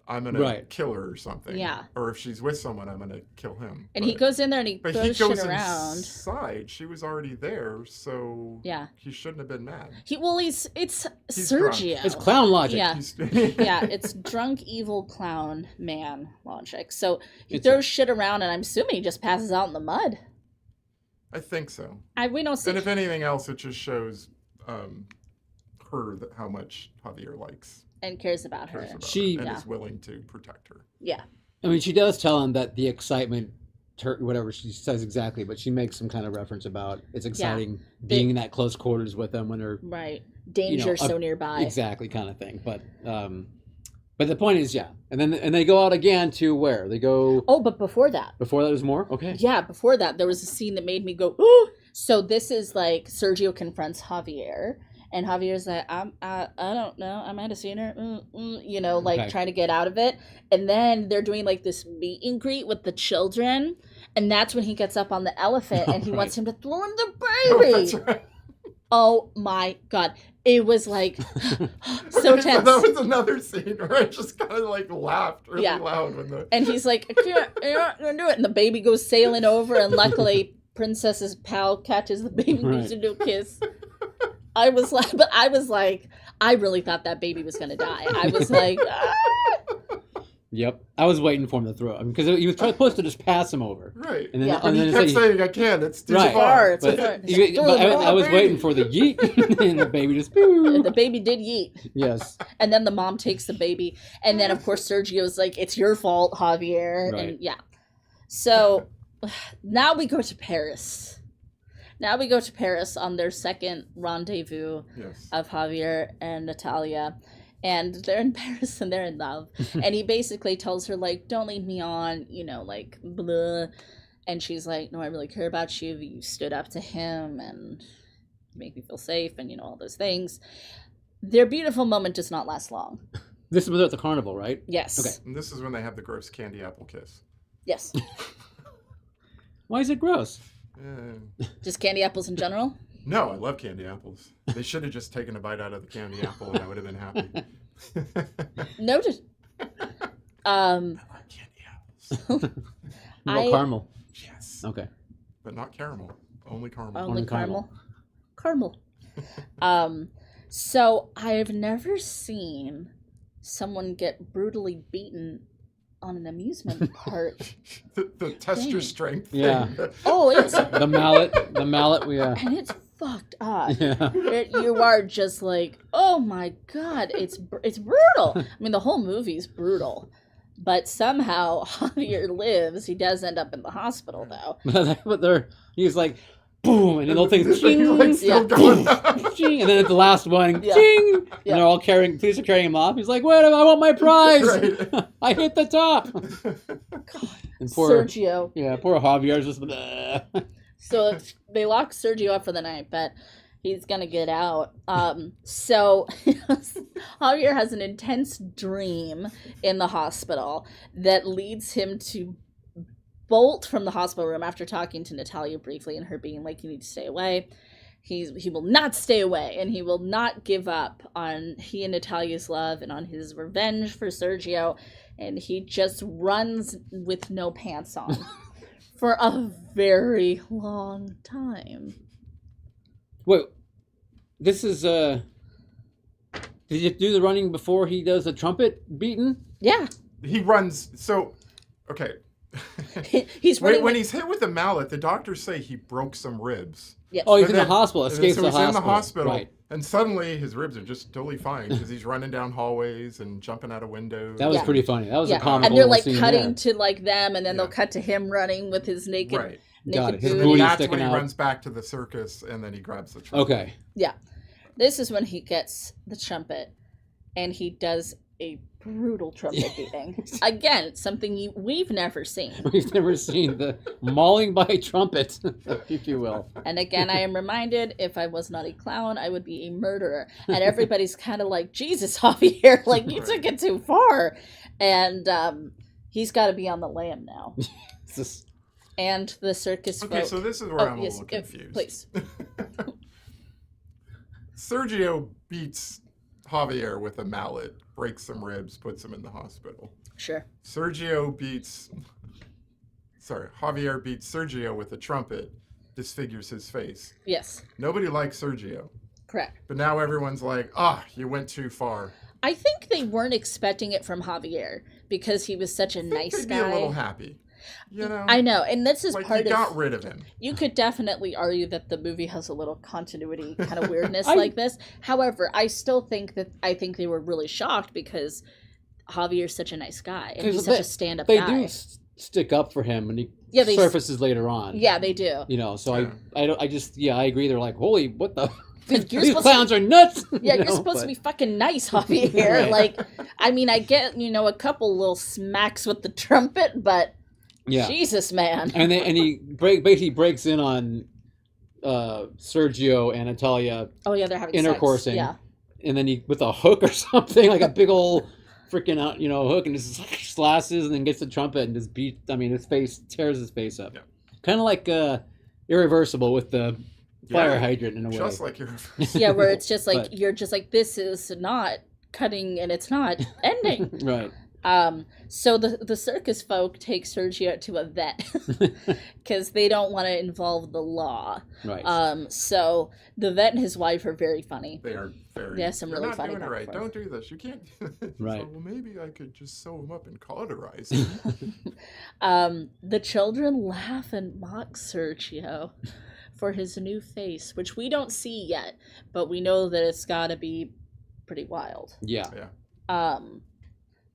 I'm going to kill her or something. Yeah. Or if she's with someone, I'm going to kill him. And he goes in there and he But throws he goes shit around. inside. She was already there, so he shouldn't have been mad. It's Sergio. Drunk. It's clown logic. Yeah. Yeah, it's drunk, evil clown man logic. So he throws shit around, and I'm assuming he just passes out in the mud. I think so. We don't see. And if anything else, it just shows her how much Javier likes. And cares about her. And is willing to protect her. Yeah. I mean, she does tell him that the excitement, whatever she says exactly, but she makes some kind of reference about it's exciting being in that close quarters with them when they're danger so nearby. Exactly, kind of thing. But the point is, and they go out again to where they go. Oh, but before that. Before that, there's more. Okay. Yeah, before that, there was a scene that made me go, ooh. So this is like Sergio confronts Javier. And Javier's like, I don't know. I might have seen her, trying to get out of it. And then they're doing like this meet and greet with the children. And that's when he gets up on the elephant and he wants him to throw him the baby. That's right. Oh my God. It was like so tense. That was another scene where I just kind of like laughed really loud. And he's like, you're not going to do it. And the baby goes sailing over. And luckily, Princess's pal catches the baby and gives him a kiss. I was like, I really thought that baby was going to die. I was like, ah! Yep. I was waiting for him to throw it. Because he was supposed to just pass him over. Right. And then, and he kept saying, I can't. It's too far. But I was waiting for the yeet. And the baby just... And the baby did yeet. Yes. And then the mom takes the baby. And then, of course, Sergio's like, it's your fault, Javier. Right. And So now we go to Paris. Now we go to Paris on their second rendezvous of Javier and Natalia. And they're in Paris and they're in love. And he basically tells her, like, don't lead me on, like, blah. And she's like, no, I really care about you. You stood up to him and you make me feel safe and, all those things. Their beautiful moment does not last long. This was at the carnival, right? Yes. Okay. And this is when they have the gross candy apple kiss. Yes. Why is it gross? Just candy apples in general? No, I love candy apples. They should have just taken a bite out of the candy apple and I would have been happy. Noted. I love candy apples. Caramel. Yes. Okay. But not caramel. Only caramel. Only caramel. Caramel. So I've never seen someone get brutally beaten on an amusement park. the test your strength thing. Yeah. Oh, it's the mallet. And it's fucked up. Yeah. You are just like, oh my God, it's brutal. I mean, the whole movie's brutal. But somehow Javier lives. He does end up in the hospital, though. But he's like, boom, and then the whole thing's ching, like still going ching, and then at the last one, ching, and they're all police are carrying him off. He's like, wait, I want my prize. Right. I hit the top. God, Sergio. Yeah, poor Javier's just. Bleh. So they lock Sergio up for the night, but he's gonna get out. So Javier has an intense dream in the hospital that leads him to bolt from the hospital room after talking to Natalia briefly and her being like, you need to stay away. He will not stay away, and he will not give up on he and Natalia's love and on his revenge for Sergio, and he just runs with no pants on for a very long time. Wait, this is did you do the running before he does the trumpet beating? Yeah. He runs, so, okay. He's running when he's hit with a mallet, the doctors say he broke some ribs. Yes. Oh, he's in the hospital. Escapes so the he's hospital. in the hospital, Right. and suddenly his ribs are just totally fine because he's running down hallways and jumping out of windows. That was pretty funny. That was a comical and they're like scene cutting there. to like them, and then they'll cut to him running with his naked Got naked it. His booty. booty That's sticking when he out. runs back to the circus and then he grabs the trumpet. Okay. Yeah. This is when he gets the trumpet and he does a brutal trumpet beating. Again, something we've never seen. We've never seen the mauling by trumpet, if you will. And again, I am reminded, if I was not a clown, I would be a murderer. And everybody's kind of like, Jesus, Javier, like, you took it too far. And he's got to be on the lam now. Just... And the circus Okay, folk. so this is where I'm a little confused. Please. Sergio beats Javier with a mallet, breaks some ribs, puts him in the hospital. Sure. Javier beats Sergio with a trumpet, disfigures his face. Yes. Nobody likes Sergio. Correct. But now everyone's like, you went too far. I think they weren't expecting it from Javier because he was such a nice They'd guy. be a little happy. You know? I know, and this is like part you of. got rid of him. You could definitely argue that the movie has a little continuity kind of weirdness like this. However, I still think they were really shocked because Javier's such a nice guy and he's such a stand-up guy. They do stick up for him, and he they surfaces later on. Yeah, they do. You know, so I agree. They're like, holy, what the. These clowns are nuts. Yeah, you're supposed to be fucking nice, Javier. Right. Like, I mean, I get a couple little smacks with the trumpet, but Jesus, man. And he basically breaks in on Sergio and Natalia. Oh yeah, they're having intercoursing. Sex. Yeah. And then he with a hook or something, like a big old freaking hook, and just slashes and then gets the trumpet and just beats. I mean, his face tears his face up. Yeah. Kind of like Irreversible with the fire hydrant in a way. Just like Irreversible. Yeah, where it's just like you're just like, this is not cutting and it's not ending. Right. So the circus folk take Sergio to a vet because they don't want to involve the law. Right. So the vet and his wife are very funny. They are very. They have some really funny. You're not doing it right. Don't do this. You can't. Right. So, well, maybe I could just sew him up and cauterize him. The children laugh and mock Sergio for his new face, which we don't see yet, but we know that it's got to be pretty wild. Yeah.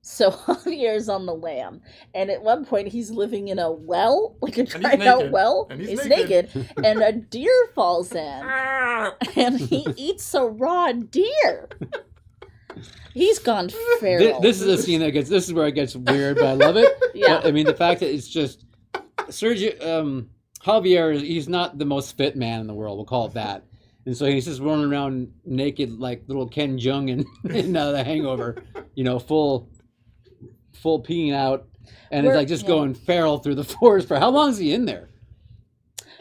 So Javier's on the lam, and at one point he's living in a well, like a dried out well. And he's naked, and a deer falls in, and he eats a raw deer. He's gone feral. This is a scene that this is where it gets weird, but I love it. Yeah. But, I mean, the fact that it's just Sergio, Javier, he's not the most fit man in the world. We'll call it that. And so he's just running around naked like little Ken Jeong in The Hangover, full peeing out, and it's like just going feral through the forest. For how long is he in there?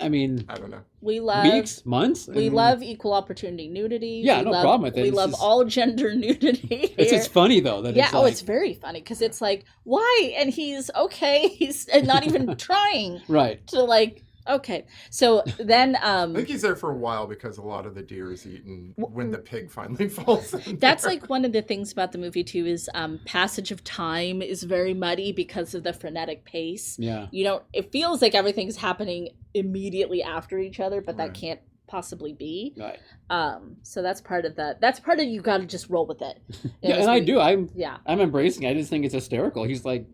I mean, I don't know. We love weeks, months. We love equal opportunity nudity. Yeah, no problem with it. We love all gender nudity. It's just funny though that it's it's very funny because it's like, why? And he's okay. He's not even trying. Right. To like. Okay, so then I think he's there for a while because a lot of the deer is eaten when the pig finally falls in that's there. like one of the things about the movie too is passage of time is very muddy because of the frenetic pace. Yeah. It feels like everything's happening immediately after each other, but that can't possibly be. Right. So that's part of that. That's part of you got to just roll with it. Yeah, and I do. I'm embracing it. I just think it's hysterical. He's like,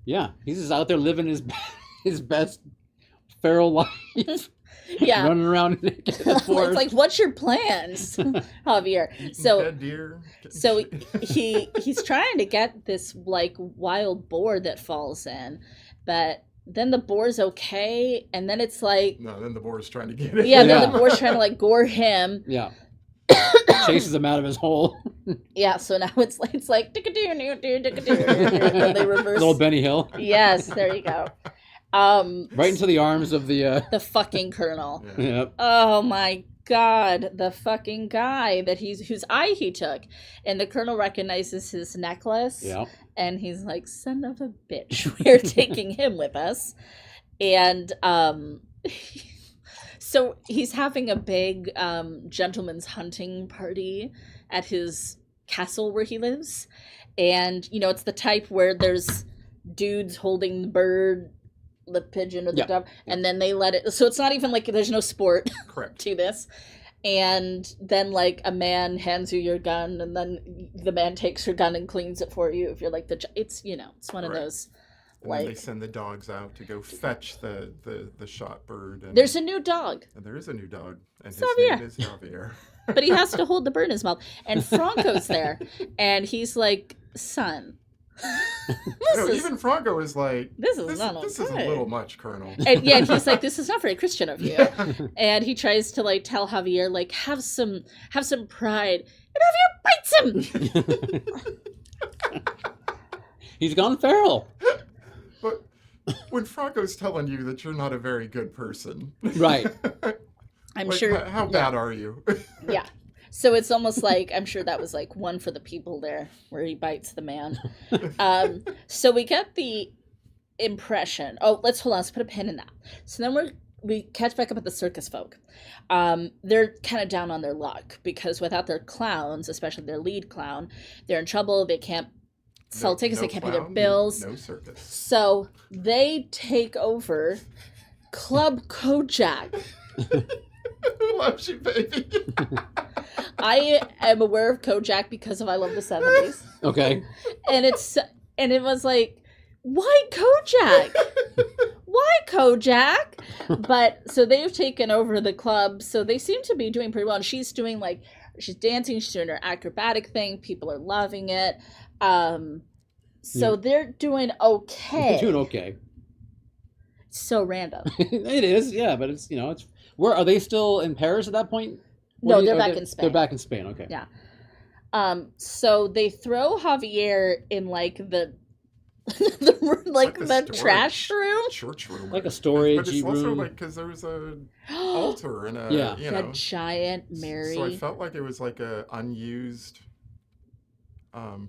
he's just out there living his best feral life. Yeah. Running around naked in the forest. It's like, what's your plans, Javier? So dead deer. So he's trying to get this like wild boar that falls in, but then the boar's okay, and then it's like then the boar's trying to get it. Yeah, then the boar's trying to like gore him. Yeah. Chases him out of his hole. Yeah, so now it's like dick-a-doo, and then they reverse. Little Benny Hill. Yes, there you go. Right into the arms of the fucking colonel. Yeah. Yep. Oh my God, the fucking guy whose eye he took, and the colonel recognizes his necklace. Yeah. And he's like, "Son of a bitch, we're taking him with us," and so he's having a big gentleman's hunting party at his castle where he lives, and it's the type where there's dudes holding the bird, the pigeon or the dove, and then they let it, so it's not even like there's no sport to this, and then like a man hands you your gun, and then the man takes your gun and cleans it for you if you're like it's it's one of those And then they send the dogs out to go fetch the shot bird. And there's a new dog. And there is a new dog. And his Xavier. name is Javier. But he has to hold the bird in his mouth. And Franco's there. And he's like, son. Even Franco is like, this is a little much, Colonel. And he's like, this is not very Christian of you. Yeah. And he tries to like tell Javier, like, have some pride. And Javier bites him. He's gone feral. But when Franco's telling you that you're not a very good person, right? I'm sure. How bad are you? Yeah. So it's almost like, I'm sure that was like one for the people there, where he bites the man. So we get the impression. Oh, let's put a pin in that. So then we catch back up at the circus folk. They're kind of down on their luck because without their clowns, especially their lead clown, they're in trouble. They can't sell tickets. They can't pay their bills. No circus. So they take over Club Kojak. Who loves you, baby? I am aware of Kojak because of I Love the 70s. Okay. And it was like, why Kojak? Why Kojak? But so they've taken over the club, so they seem to be doing pretty well. And she's doing she's dancing, she's doing her acrobatic thing. People are loving it. So they're doing okay. They're doing okay. So random. It is, yeah, but it's where are they still in Paris at that point? No, they're back in Spain. They're back in Spain, okay. Yeah. So they throw Javier in the trash room, church room, like a storage but it's room. also because there was a altar and a giant Mary. So I felt like it was like a unused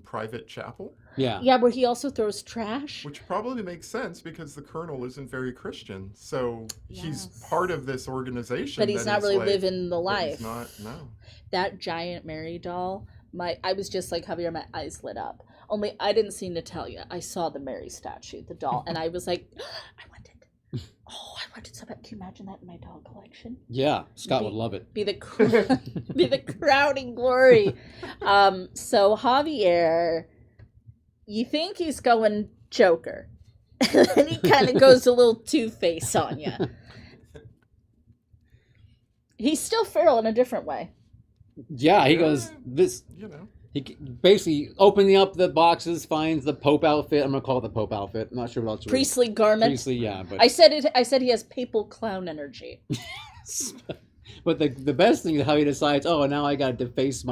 private chapel. Yeah, where he also throws trash. Which probably makes sense because the Colonel isn't very Christian, so he's part of this organization. But he's not really living the life. He's not. No. That giant Mary doll. I was just like Javier. My eyes lit up. Only I didn't see Natalia. I saw the Mary statue, the doll, and I was like, I want it. Oh, I want it so bad. Can you imagine that in my doll collection? Yeah, Scott would love it. Be the crowning glory. So Javier, you think he's going Joker, and then he kind of goes a little Two-Face on you. He's still feral in a different way. Yeah, he goes this. He basically opening up the boxes, finds the Pope outfit. I'm gonna call it the Pope outfit. I'm not sure what else. Priestly garment. Priestly, yeah. But I said he has papal clown energy. But the best thing is how he decides. Oh, now I got to deface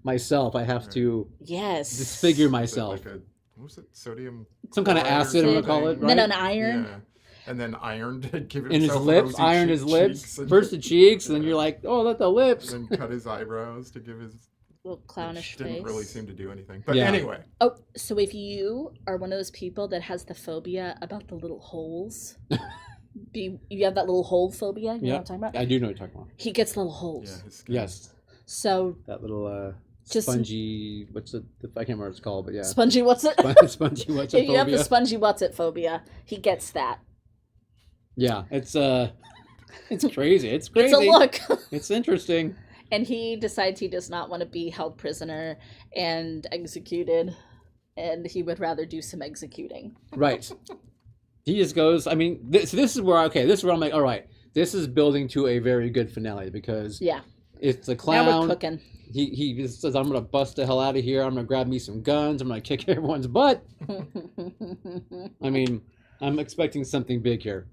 myself. I have to disfigure myself. What was it? Sodium. Some kind of acid. I'm gonna call it. Right? And then an iron. Yeah. And then ironed to give himself in his lips. Ironed his lips. First the cheeks, and then you're like, oh, let the lips. And then cut his eyebrows to give his little clownish face. Didn't really seem to do anything. But anyway. Oh, so if you are one of those people that has the phobia about the little holes, you have that little hole phobia? You know what I'm talking about? I do know what you're talking about. He gets little holes. Yeah, his skin. Yes. So that little spongy, what's it? I can't remember what it's called, but yeah. Spongy what's it? Spongy what's it If you have the spongy what's it phobia, he gets that. Yeah, it's crazy. It's crazy. It's a look. It's interesting. And he decides he does not want to be held prisoner and executed, and he would rather do some executing. Right. He just goes, I mean, this is where I'm like, all right, this is building to a very good finale because it's a clown. Now we're cooking. He just says, I'm going to bust the hell out of here. I'm going to grab me some guns. I'm going to kick everyone's butt. I mean, I'm expecting something big here.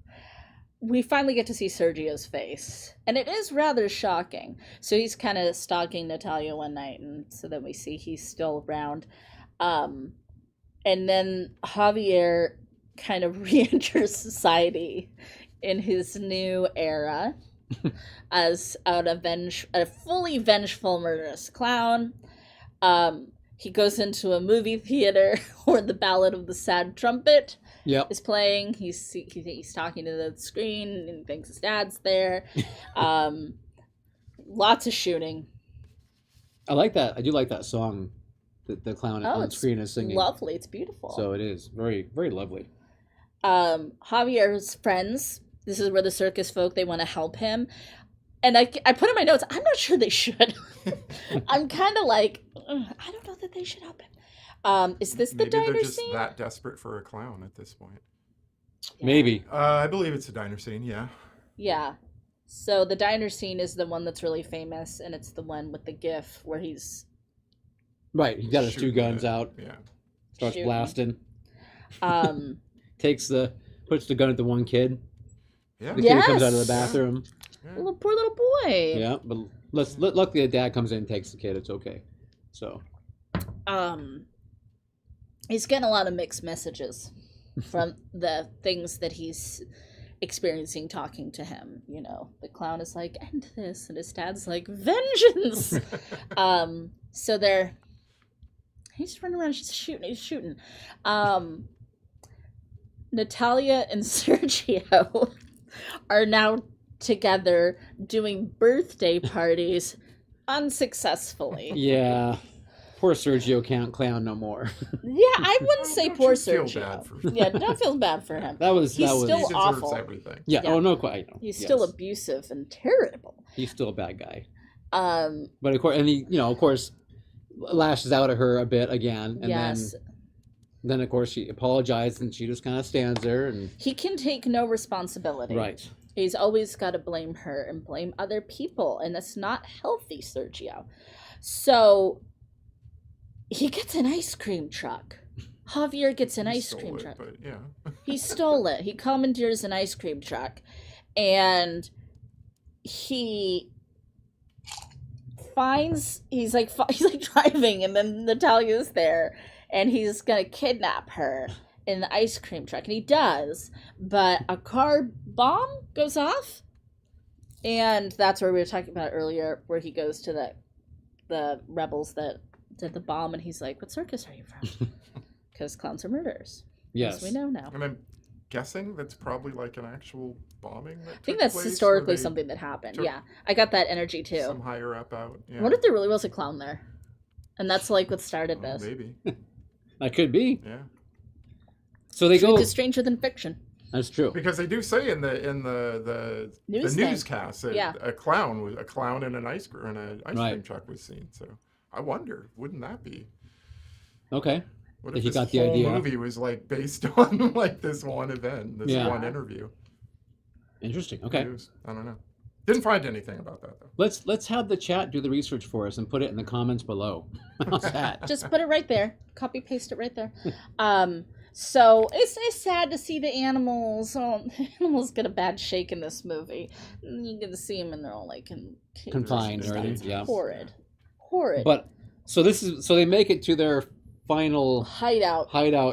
We finally get to see Sergio's face, and it is rather shocking. So he's kind of stalking Natalia one night, and so then we see he's still around. And then Javier kind of re-enters society in his new era as a fully vengeful, murderous clown. He goes into a movie theater where the Ballad of the Sad Trumpet is playing. He's talking to the screen and thinks his dad's there. Lots of shooting. I like that. I do like that song that the clown on the screen is singing. Lovely. It's beautiful. So it is very, very lovely. Javier's friends, this is where the circus folk, they want to help him. And I put in my notes, I'm not sure they should. I'm kind of like, I don't know that they should help him. Is this the Maybe they're diner just scene? that desperate for a clown at this point. Yeah. Maybe. I believe it's a diner scene, yeah. Yeah. So the diner scene is the one that's really famous, and it's the one with the GIF where he's Right. He got his two Shooting guns it. out, Yeah. starts shooting. blasting, Um, puts the gun at the one kid. Yeah. The kid comes out of the Yes. bathroom. Yeah. poor little boy. Yeah, but luckily the dad comes in and takes the kid. It's okay. So He's getting a lot of mixed messages from the things that he's experiencing talking to him. You know, the clown is like, end this, and his dad's like, vengeance. So he's just running around, he's shooting. Natalia and Sergio are now together doing birthday parties unsuccessfully. yeah, poor Sergio can't clown no more. Yeah, I wouldn't say Don't poor you feel Sergio. bad for- Yeah, don't feel bad for him. He's He's He still deserves awful. everything. Yeah. Yeah. Oh no, quite. He's still yes. abusive and terrible. He's still a bad guy. Um, But of course, and he, of course, lashes out at her a bit again, and yes, then of course she apologized, and she just kind of stands there and he can take no responsibility. right. He's always got to blame her and blame other people, and that's not healthy, Sergio. So he gets an ice cream truck. Javier gets an He ice stole cream it, truck. But yeah. He stole it. He commandeers an ice cream truck, and he finds he's like driving, and then Natalia's there, and he's gonna kidnap her in the ice cream truck, and he does, but a car bomb goes off, and that's where we were talking about earlier, where he goes to the rebels that did the bomb, and he's like, "What circus are you from?" Because clowns are murderers. Yes. As we know now. And I'm guessing that's probably like an actual bombing. I think that's historically something that happened. took Yeah, I got that energy too. Some higher up out. Yeah. What if there really was a clown there? And that's like what started this. Maybe. That could be. Yeah. So they Truth go. is stranger than fiction. That's true. Because they do say in the News thing. newscast that Yeah. a clown in an ice cream Right. truck was seen. So I wonder, wouldn't that be? Okay. What That if he this got the whole idea. movie was like based on like this one event, this Yeah. one interview? Interesting. Okay. News? I don't know. Didn't find anything about that though. Let's have the chat do the research for us and put it in the comments below. How's that? Just put it right there. Copy paste it right there. So it's sad to see the animals. Oh, the animals get a bad shake in this movie. And you get to see them, and they're all like Confined There's or anything. danger. Yeah. horrid. But so they make it to their final Hideout.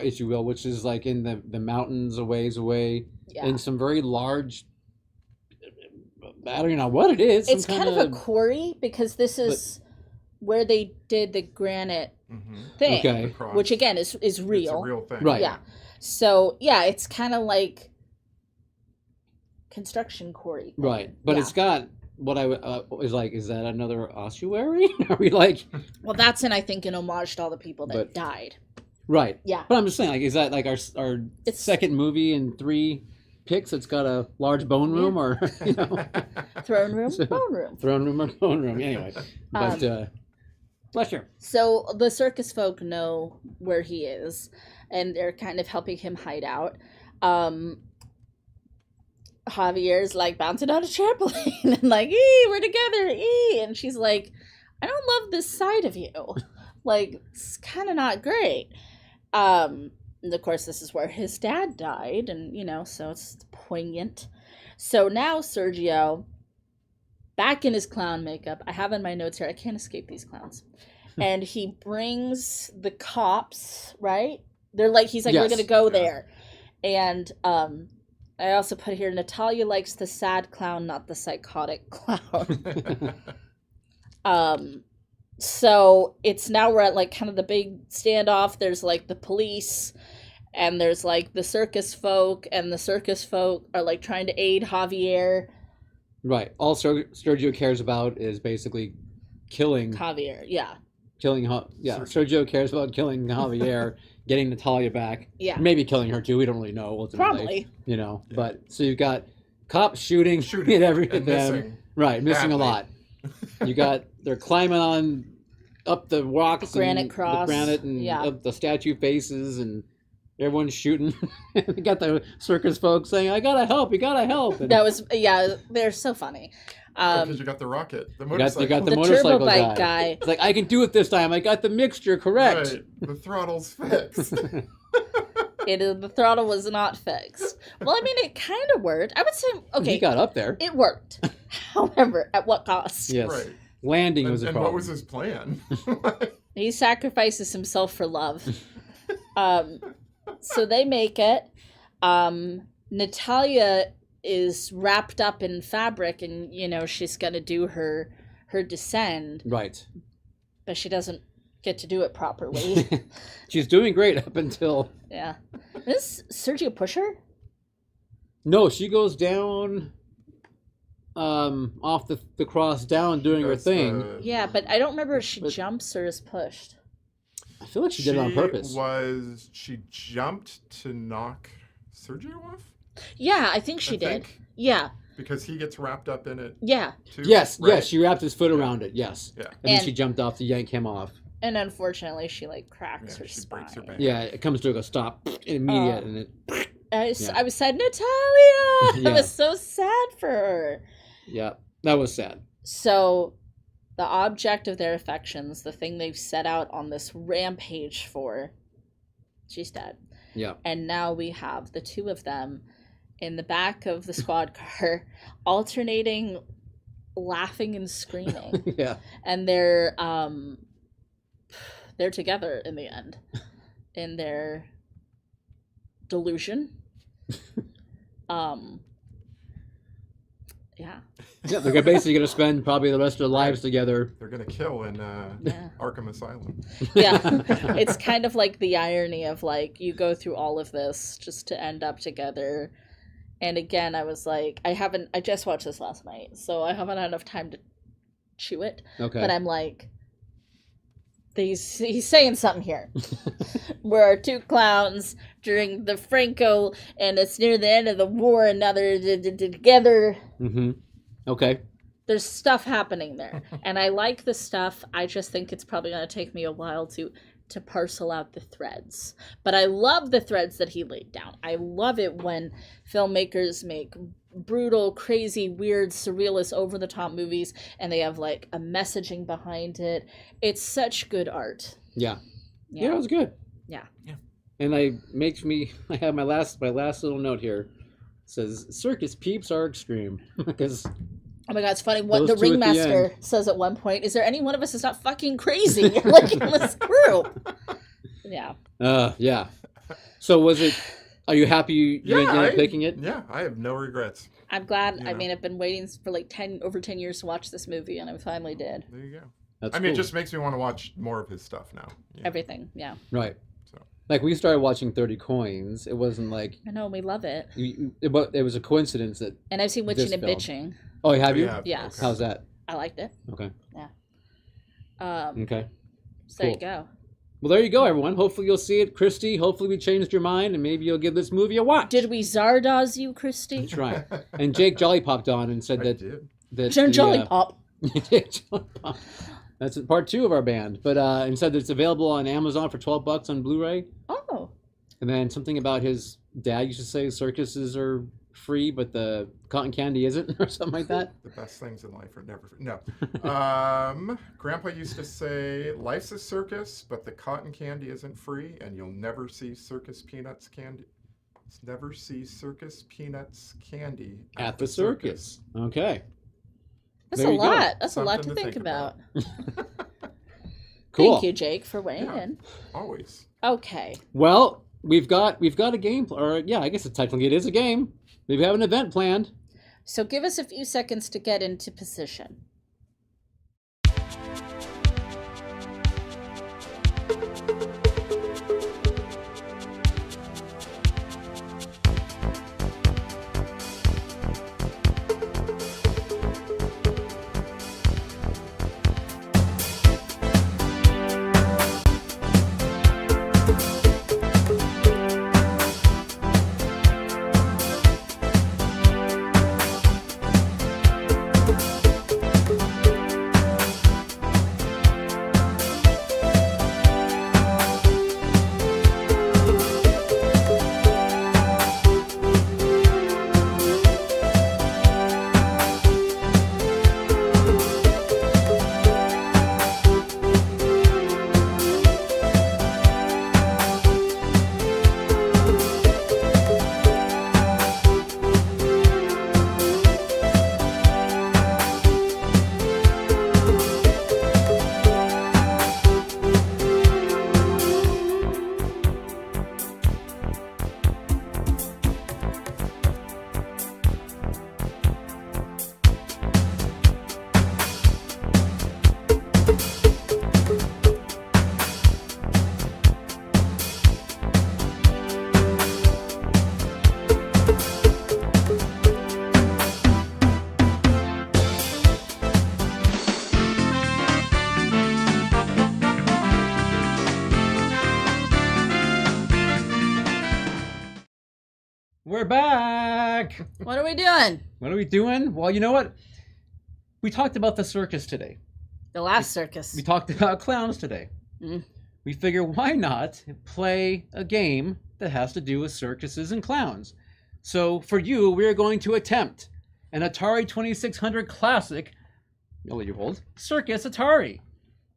if you will, which is like in the mountains a ways away Yeah. in some very large. I don't even know what it is. It's some kind of a quarry, because this is where they did the granite Mm-hmm. thing, Okay. which again is It's a real. real thing. Right. Yeah. So yeah, it's kind of like construction quarry thing. Right, but Yeah. it's got what I was like. Is that another ossuary? Are we like Well, that's I think an homage to all the people that But- died. right? Yeah. But I'm just saying, like, is that like our It's- second movie in 3 picks? It's got a large bone room, or Throne room, So- bone room. throne room or bone room. Anyway, but bless you. So the circus folk know where he is, and they're kind of helping him hide out. Javier's like bouncing on a trampoline and like, we're together, and she's like, I don't love this side of you. Like, it's kind of not great. And of course, this is where his dad died, and so it's poignant. So now Sergio, back in his clown makeup, I have in my notes here, I can't escape these clowns. And he brings the cops, right? He's like, we're Yes. gonna go Yeah. there. And I also put here, Natalia likes the sad clown, not the psychotic clown. So it's now we're at like kind of the big standoff. There's like the police, and there's like the circus folk, and the circus folk are like trying to aid Javier. Right. All Sergio cares about is basically killing. Javier, yeah. Sergio cares about killing Javier, getting Natalia back. Yeah. Maybe killing her too. We don't really know ultimately. Probably. But so you've got cops shooting Shooting at every and them. missing. Right, missing a badly. lot. They're climbing on up the rocks, the granite and cross, the granite, and up the statue faces, and everyone's shooting. We got the circus folks saying, "I gotta help! You gotta help!" And that was they're so funny. Because you got the rocket, the motorcycle. You got the turbo motorcycle bike guy. It's like, I can do it this time. I got the mixture correct. Right. The throttle's fixed. The throttle was not fixed. Well, I mean, it kind of worked. I would say, okay. He got up there. It worked. However, at what cost? Yes. Right. Landing was a problem. And what was his plan? He sacrifices himself for love. So they make it. Natalia is wrapped up in fabric, and she's gonna do her descend. Right. But she doesn't get to do it properly. She's doing great up until. Yeah. Is Sergio push her? No, she goes down. Off the cross down doing her thing. Yeah, but I don't remember if she jumps or is pushed. I feel like she did it on purpose. She jumped to knock Sergio off? Yeah, I think she did. Yeah. Because he gets wrapped up in it. Yeah. Too, yes, right? she wrapped his foot around it, yes. Yeah. And then she jumped off to yank him off. And unfortunately, she cracks her she spine. breaks her back. Yeah, it comes to a stop immediate, and it. I was sad, Natalia. Yeah. I was so sad for her. Yeah, that was sad. So, the object of their affections, the thing they've set out on this rampage for, she's dead. Yeah. And now we have the two of them in the back of the squad car, alternating laughing and screaming. Yeah. And they're together in the end, in their delusion. Yeah. Yeah, they're basically going to spend probably the rest of their lives together. They're going to kill in Arkham Asylum. Yeah. It's kind of like the irony of you go through all of this just to end up together. And again, I was like, I just watched this last night, so I haven't had enough time to chew it. Okay. But I'm like, he's saying something here. We're two clowns during the Franco, and it's near the end of the war, and now they're together. Mm-hmm. Okay. There's stuff happening there, and I like the stuff. I just think it's probably going to take me a while to parcel out the threads. But I love the threads that he laid down. I love it when filmmakers make brutal, crazy, weird, surrealist, over-the-top movies, and they have a messaging behind it. It's such good art. Yeah. Yeah, it was good. Yeah. And I have my last little note here. It says circus peeps are extreme. Because oh my god, it's funny what the ringmaster says at one point. Is there any one of us that's not fucking crazy in this group? Yeah. Yeah. So are you happy you ended up picking it? Yeah, I have no regrets. I'm glad. I mean, I've been waiting for over 10 years to watch this movie, and I finally did. There you go. That's it just makes me want to watch more of his stuff now. Everything, yeah. Right. So. We started watching 30 Coins. It wasn't like... I know, we love it. It was a coincidence that... And I've seen Witching and Bitching. Oh, have you? Yes. Okay. How's that? I liked it. Okay. Yeah. Okay. So there you go. Well, there you go, everyone. Hopefully you'll see it. Christy, hopefully we changed your mind, and maybe you'll give this movie a watch. Did we Zardoz you, Christy? That's right. And Jake Jolly popped on and said that Jolly Pop. Jake Jolly Pop. That's part 2 of our band. But and said that it's available on Amazon for $12 on Blu-ray. Oh. And then something about his dad used to say circuses are free, but the cotton candy isn't, or something like that. The best things in life are never free. No. Grandpa used to say, life's a circus, but the cotton candy isn't free, and you'll never see circus peanuts candy. Never see circus peanuts candy at the circus. Okay. That's a lot. Go. That's something a lot to think about. Cool. Thank you, Jake, for weighing in. Always. Okay. Well, we've got a game, or I guess technically it is a game. We have an event planned. So give us a few seconds to get into position. We're back. What are we doing? What are we doing? Well, you know what? We talked about the circus today. The last circus. We talked about clowns today. We figure why not play a game that has to do with circuses and clowns. So for you, we're going to attempt an Atari 2600 classic, I'll let you hold, Circus Atari.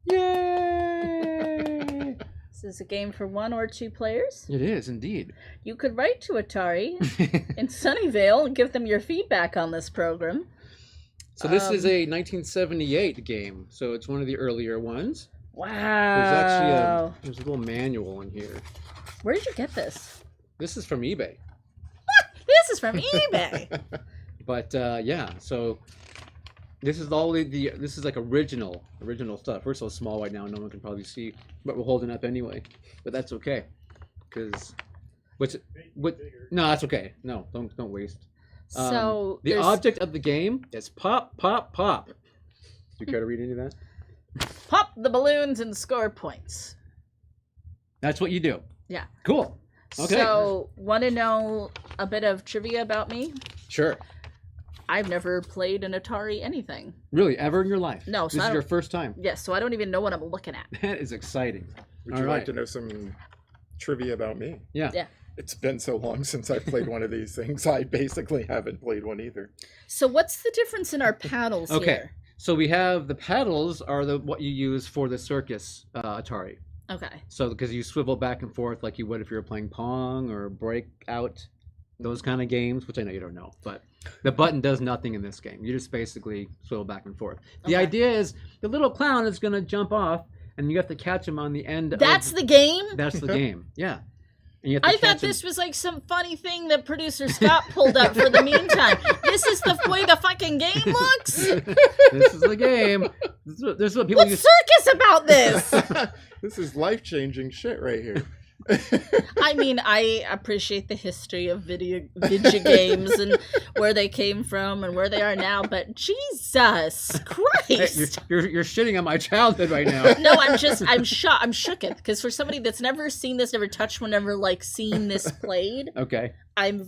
Yay! This is a game for 1 or 2 players. It is indeed. You could write to Atari in Sunnyvale and give them your feedback on this program. So this is a 1978 game, so it's one of the earlier ones. Wow. There's a little manual in here. Where did you get this? This is from eBay. This is from eBay. But yeah, so this is this is like original stuff. We're so small right now, no one can probably see, but we're holding up anyway. But that's okay, because no, that's okay. No, don't waste. So the object of the game is pop, pop, pop. Do you care to read any of that? Pop the balloons and score points. That's what you do. Yeah. Cool. Okay. So, want to know a bit of trivia about me? Sure. I've never played an Atari anything. Really, ever in your life? No. So this is your first time? Yes, so I don't even know what I'm looking at. That is exciting. Would you like to know some trivia about me? Yeah. Yeah. It's been so long since I've played one of these things. I basically haven't played one either. So what's the difference in our paddles here? So we have the paddles are what you use for the circus Atari. Okay. So because you swivel back and forth like you would if you were playing Pong or Breakout, those kind of games, which I know you don't know, but the button does nothing in this game. You just basically swivel back and forth. The idea is the little clown is going to jump off and you have to catch him on the end. That's the game? That's the game, yeah. I thought this was like some funny thing that producer Scott pulled up for the meantime. This is the way the fucking game looks? This is the game. This is what people What's circus about this? This is life-changing shit right here. I mean, I appreciate the history of video games and where they came from and where they are now, but Jesus Christ! Hey, you're shitting on my childhood right now. No, I'm shocked. I'm shooketh because for somebody that's never seen this, never touched one, never like seen this played. Okay. I'm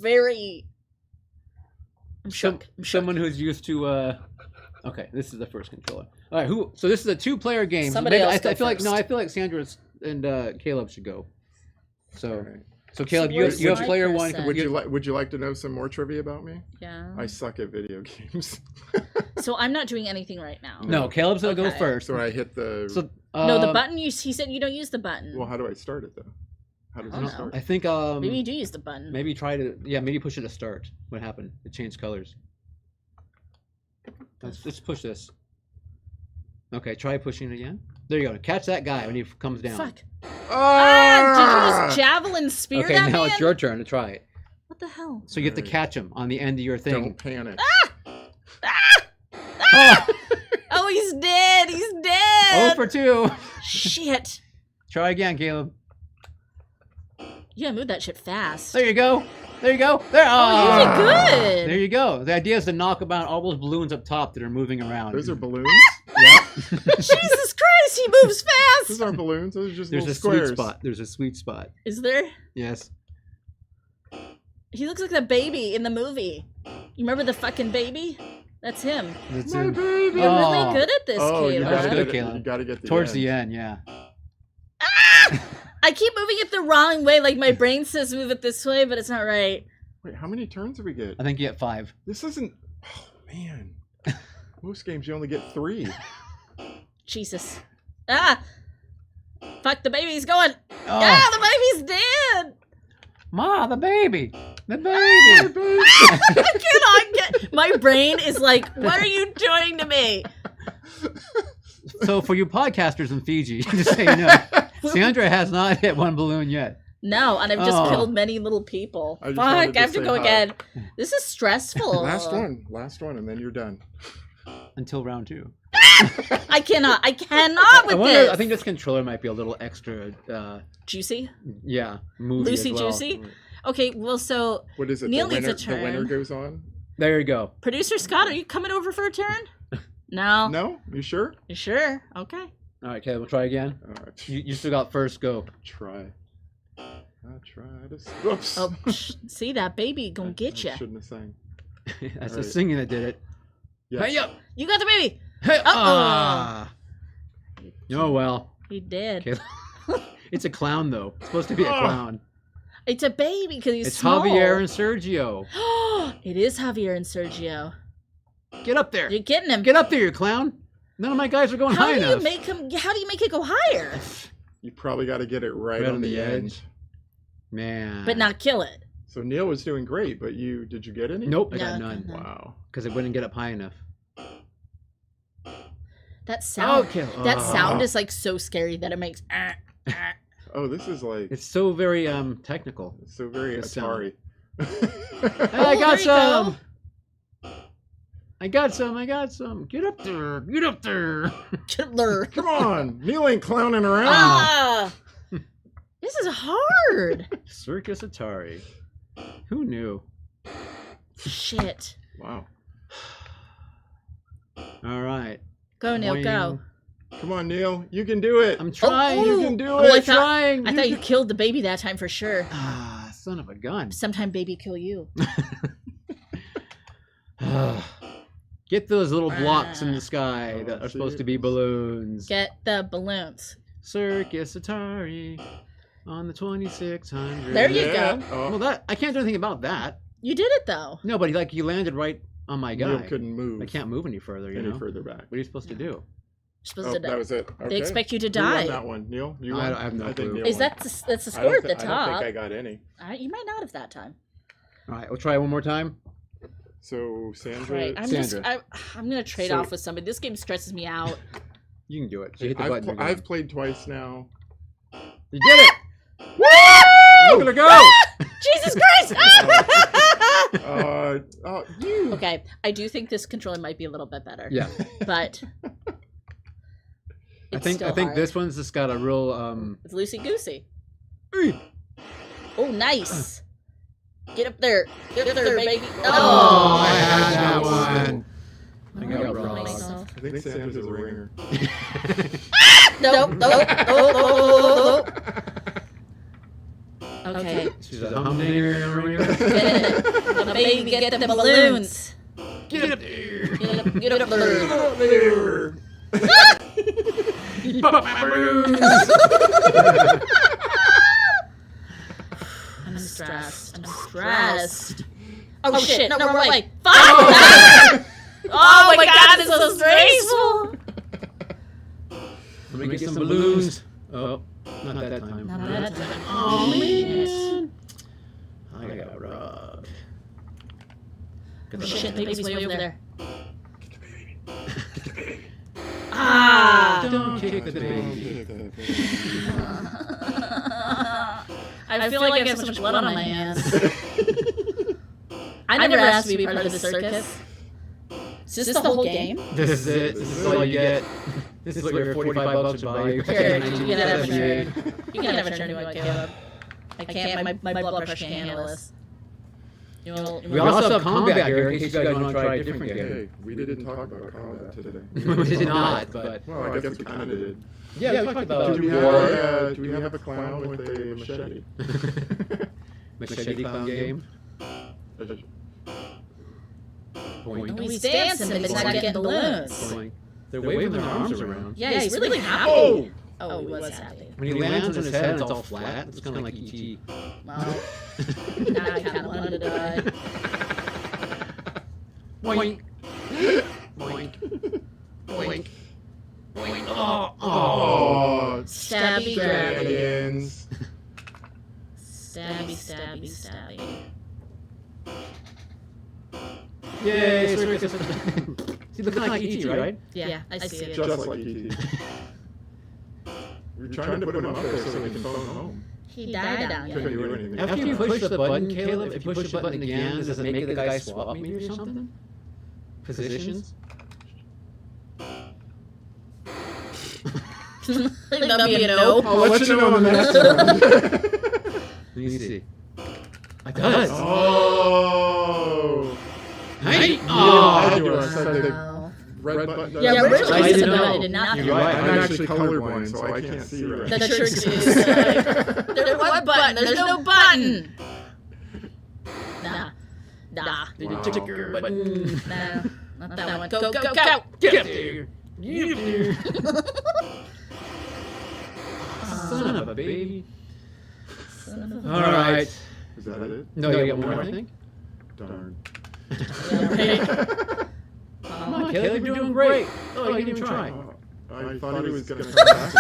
shook. Someone who's used to. Okay, this is the first controller. All right, So this is a 2-player game. Somebody else I feel first. I feel like Sandra and Caleb should go. So Caleb, So you have my player person? 1. Would you like to know some more trivia about me? Yeah. I suck at video games. So I'm not doing anything right now. No, Caleb's gonna go first. So I hit the. So No, the button. He said you don't use the button. Well, how do I start it though? How does I it don't start? I think maybe you do use the button. maybe try to maybe push it to start. What happened? It changed colors. Let's push this. Okay, try pushing it again. There you go. Catch that guy when he comes down. Fuck. Did you use javelin spear Okay, that now man? it's your turn to try it. What the hell? So you have to catch him on the end of your thing. Don't panic. Oh, he's dead. He's dead. 0 for 2. Shit. Try again, Caleb. You gotta move that shit fast. There you go. There you go. There. Oh, you did good. There you go. The idea is to knock about all those balloons up top that are moving around. Those are balloons? Yeah. Jesus Christ, he moves fast. Those aren't balloons. Those are just There's little a squares. sweet spot. There's a sweet spot. Is there? Yes. He looks like the baby in the movie. You remember the fucking baby? That's him. That's My it. baby. You're Oh. really good at this, Oh, you Caleb. That's gotta good, get it. Caleb. You gotta get the Towards end. the end, yeah. I keep moving it the wrong way. Like my brain says move it this way, but it's not right. Wait, how many turns do we get? I think you get 5. This isn't. Oh man. Most games you only get 3. Jesus. Ah! Fuck, the baby's going. Oh. Ah, the baby's dead. Ma, the baby. The baby. I cannot get. My brain is like, what are you doing to me? So for you podcasters in Fiji, just so you know, Sandra has not hit one balloon yet. No, and I've just Oh. killed many little people. I just Fuck, wanted to I have to say go hi. again. This is stressful. Last one, and then you're done. Until round 2. I cannot with this. I think this controller might be a little extra, Juicy? yeah, movie Loosey as well. juicy? Okay, well, so What is it? Neil the needs winner, a turn. The winner goes on. There you go. Producer Scott, are you coming over for a turn? No. No, you sure? You sure? Okay. All right, okay, we'll try again. All right. You still got first go. Try. I try to. Whoops. Oh, see that baby gonna get you. Shouldn't have sang. That's the Alright. singing that did it. Yes. Hey up! You got the baby. Hey! Uh-oh. Oh well. He did. Okay. It's a clown though. It's supposed to be a clown. It's a baby because he's It's small. Javier and Sergio. It is Javier and Sergio. Get up there. You're getting him. Get up there, you clown. None of my guys are going How high do you enough. make him? How do you make it go higher? You probably got to get it right on the edge. Man. But not kill it. So Neil was doing great, but did you get any? Nope, I No, got none. no. Wow. Because it wouldn't get up high enough. That sound. Okay. That sound is like so scary that it makes. Oh, this is like It's so very technical. it's so very the sound. Atari. Hey, I got there you some. I got some. Get up there. Get up there. go. Come on, Neil ain't clowning around. Ah! This is hard. Circus Atari. Who knew? Shit. Wow. All right. Go, Neil, go. Come on, Neil, you can do it. I'm trying. Oh, You can do oh, it. I I'm thought- trying. I thought you killed the baby that time for sure. Ah, son of a gun. Sometime baby kill you. Get those little blocks in the sky Oh, that are see? supposed to be balloons. Get the balloons. Circus Atari on the 2600. There you Yeah. go. Oh, Well, that I can't do anything about that. You did it though. No, but he landed right on my guy. Neil couldn't move. I can't move any further. You know. further back. What are you supposed to do? You're supposed Oh, to that die. was it. Okay. They expect you to Who won die. that one, Neil? You I won? have no think clue. Neil Is won. that that's the I score don't at the thi- I don't top? think I got any. You might not have that time. All right, we'll try one more time. So Sandra. Right. I'm Sandra. gonna trade So- off with somebody. This game stresses me out. You can do it. So hit the button. I've played twice now. You did it! Woo! Look at her go! Jesus Christ! You. Okay, I do think this controller might be a little bit better. Yeah, But I it's think still hard. this one's just got a real It's loosey goosey. Oh, nice. Get up there. Get up there, baby. Oh, I had that one. I got Oh, robbed. myself. I think Sandra's a ringer. Nope. Oh. Okay. She's a humdinger. The baby, get the balloons. Get up there. Get up there. There. Pop my balloons. I'm stressed. Oh shit! No, we're like fuck! Oh my god, it's so stressful. Let me get some balloons. Oh, not that time. Not that time. Oh man. I got robbed. Oh shit, the baby's way over there. Don't kick the baby. I feel like I have so much blood on my hands. I never asked to be part of the circus. Is this the whole game? This is it. This is all you get. This is what your $45 should buy you. Here, you can have a turn. You can have a turn to it, Caleb. I can't. My blood pressure can't handle this. We also have combat here in case you guys want to try a different game. Hey, we didn't talk about combat today. We did not, but Well, I guess we kind of did. yeah, we talked about Do we war. have a clown with a machete? Machete clown game. Point. Oh, he's dancing, but he's not getting balloons. Point. They're waving their arms around. Yeah, he's really happy. Oh! Oh, he was happy. When he lands on his head, it's all flat. It's kind of like E.T. Well, now I kind of wanted to die. Boink. Boink. Boink. Boink. Oh. Stabby, grabby. Dragons. Stabby. Yay, circus. See, looking like E.T., right? Yeah, I see it. Just like E.T. We're trying to put him up there so we can phone home. He died down Couldn't here. do anything. After you push the button, Caleb, if you push the button again, does it make the guy swap me or something? Positions? That'll be a no. I'll let you know on the next one. Let me see. It does. Oh! Hey! I do Oh! a Sunday. Oh. red button. Yeah, originally I it didn't said know. it did not. You're right. I'm actually colorblind, so I can't see red. The church is there's one button. There's no button. Nah. Ticker button. No, not that one. Go. Get up there. Son of a baby. All right. Is that it? No, you got one more, I think. Darn. Come on, Caleb, you're doing great. Oh, you didn't even try. I thought he was going to come back to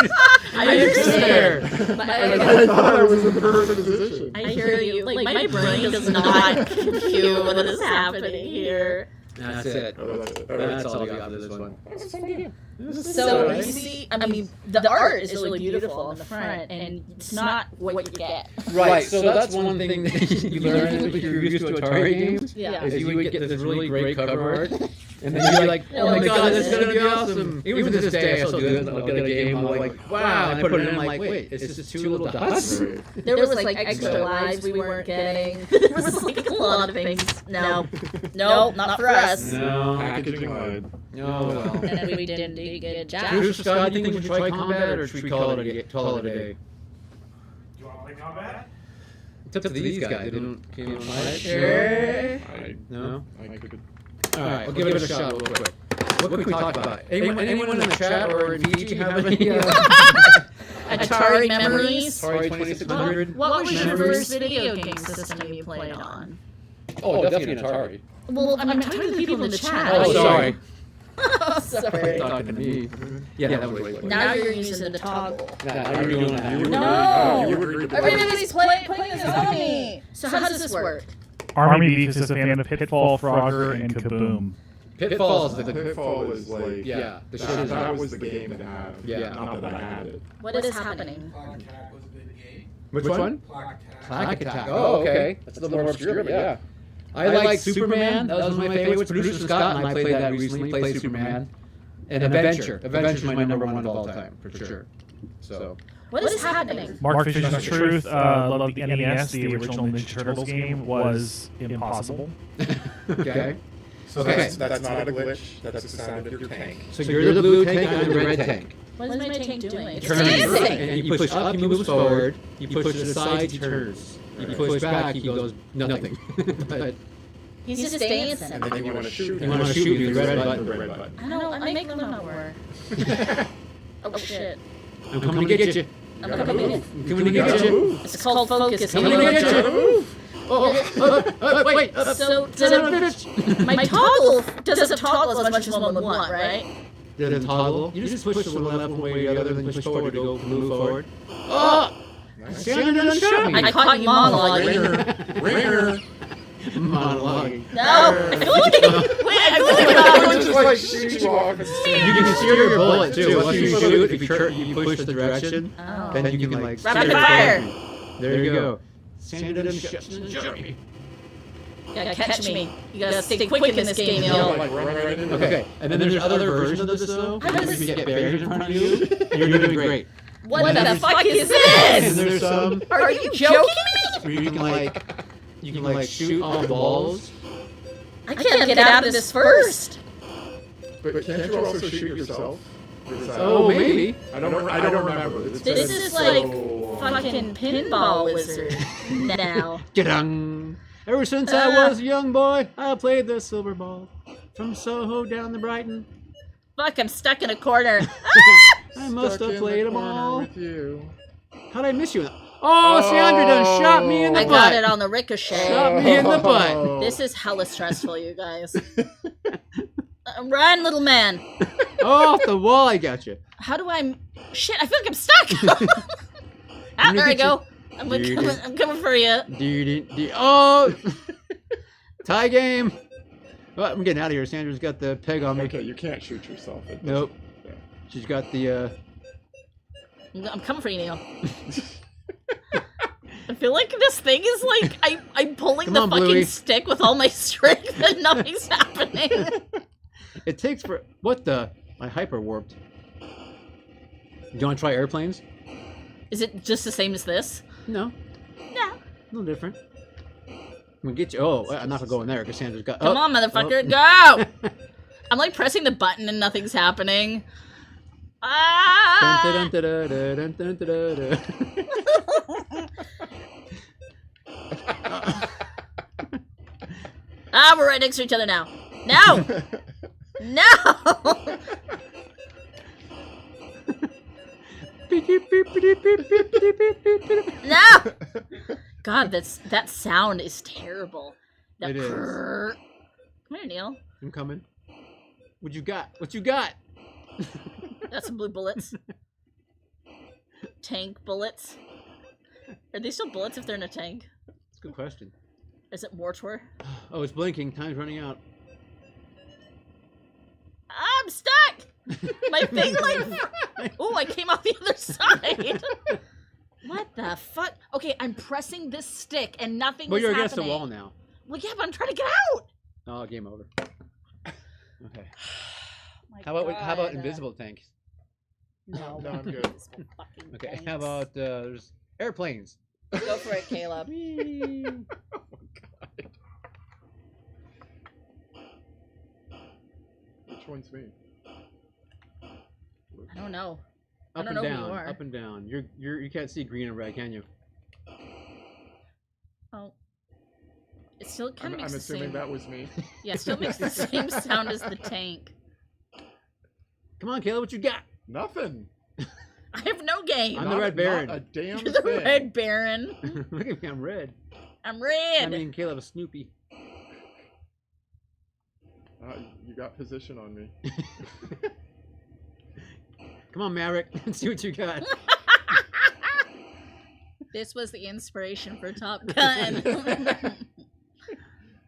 me. I understand. I thought I was in the perfect position. I hear you. Like, my brain does not compute what is happening here. That's it. Oh, that's it. That's all you got for this one. So, you see, I mean, the art is really beautiful on the front, and it's not what you get. Right, so that's one thing that you learn if you're used to Atari games. Yeah. Is you would get this really great cover art, and then you're like, oh my god, this is gonna be awesome. Even to this day, I still do this. I'll get a game, I'm like, wow, and I put it in, I'm like, wait, it's just two little dots? There was like extra lives we weren't getting. There was like a lot of things. No, not for us. No. Packaging lied. Oh well. And we didn't do a good job. Bruce, Scott, do you think we should try combat, or should we call it a day? Do you want to play combat? It's up to these guys. They didn't came on it. Sure. No? I could. Alright, we'll give it a shot real quick. What can we talk about? Anyone in the chat or in Fiji have any Atari memories. Atari 2600? What was your first video game system you played on? Oh, definitely an Atari. Well, I'm talking to the people in the chat. Oh, sorry. Sorry. Talking to me. Yeah, that was way Now you're using the toggle. Now you're doing that. No! You agreed to Everybody's playing this on me. So how does this work? Army Beef is a fan of Pitfall, Frogger, and Kaboom. Pitfall is The the Pitfall is like, yeah, the shit that, is that was the game to have. Yeah. Not that I had it. What is happening? Which one? Plaque Attack. Oh, okay. That's a little more obscure, but yeah. I like Superman. That was one of my favorites. Producer Scott and I played that recently. Played Superman. And Adventure. Adventure's my number one of all time, for sure. So. What is happening? Mark Fisher's Truth, loved the NES, the original Ninja Turtles game, was impossible. Okay. So Okay. that's not a glitch. That's the sound of your tank. So you're the blue tank, I'm the red tank. What is my tank doing? It's Turns, dancing! and you push up, he moves forward. You push to the side, he turns. You push back, he goes nothing. But He's just dancing. And then you want to shoot. you want to shoot you the red The button. red button. I know, I'm making them not work. Oh shit. I'm coming to get you. I'm coming in. I'm coming to get you. It's called focus. Coming to get you. Oh, wait. So, my toggle doesn't toggle as much as one would want, right? Doesn't toggle. You just push the one left one way or the other, then push forward to go move forward. Oh! Sandra done shot me. I caught you monologuing. Ringer. Monologuing. No! I feel like I feel like Just like shoot you off. You can steer your bullet too. Once you shoot, if you push the direction, Oh. then you can like Rapid steer fire! it. There you go. Sandra done shot me. You gotta catch me. You gotta stay quick in this game, yo. Like run right into Okay, and then there's other versions of this though. How does You this- can get barriers in front of you. You're doing great. What the fuck is And this? there's some Are you joking me? where you can like shoot all the balls. I can't get out of this first. But can't you also shoot yourself? Oh, maybe. I don't remember. It's This been is so like long. fucking pinball wizard now. Ta-dang. Ever since I was a young boy, I played the silver ball from Soho down to Brighton. Fuck, I'm stuck in a corner. I must Stuck have in played the them corner all. with you. How'd I miss you? Oh, Sandra done shot me in the I butt. got it on the ricochet. Shot me in the butt. This is hella stressful, you guys. Run, little man. Oh, off the wall, I got you. How do I... Shit, I feel like I'm stuck. There I go. I'm coming for you. Oh! Tie game. Well, I'm getting out of here. Sandra's got the peg on me. Okay, you can't shoot yourself. It Nope. Yeah. She's got the, I'm coming for you, Neil. I feel like this thing is like I'm pulling Come the on, fucking Bluey. stick with all my strength and nothing's happening. It takes for... What the... My hyper warped. Do you want to try airplanes? Is it just the same as this? No. No. A little different. I'm gonna get you... Oh, I'm not gonna go in there because Sandra's got... Come oh. on, motherfucker, go! I'm like pressing the button and nothing's happening. Ah! We're right next to each other now. No! No! No! God, that sound is terrible. That It is. Come here, Neil. I'm coming. What you got? What you got? Got some blue bullets. Tank bullets. Are they still bullets if they're in a tank? That's a good question. Is it mortar? Oh, it's blinking. Time's running out. I'm stuck! My thing like... Oh, I came off the other side. What the fuck? Okay, I'm pressing this stick and nothing Well, is you're happening. against the wall now. Well, yeah, but I'm trying to get out! Oh, game over. Okay. My How about God. invisible tanks? No, No, I'm good. invisible fucking Okay. tanks. How about there's airplanes? Go for it, Caleb. Whee! Oh my god. Which one's me? I don't know. I Up don't and know who down. you are. Up and down. You can't see green and red, can you? Oh. It still kind of I'm makes the assuming same... that was me. Yeah, it still makes the same sound as the tank. Come on, Caleb. What you got? Nothing. I have no game. I'm the Red Baron. Not a damn You're the thing. Red Baron. Look at me. I'm red. I'm red. I mean, Caleb is Snoopy. You got position on me. Come on, Maverick. Let's see what you got. This was the inspiration for Top Gun.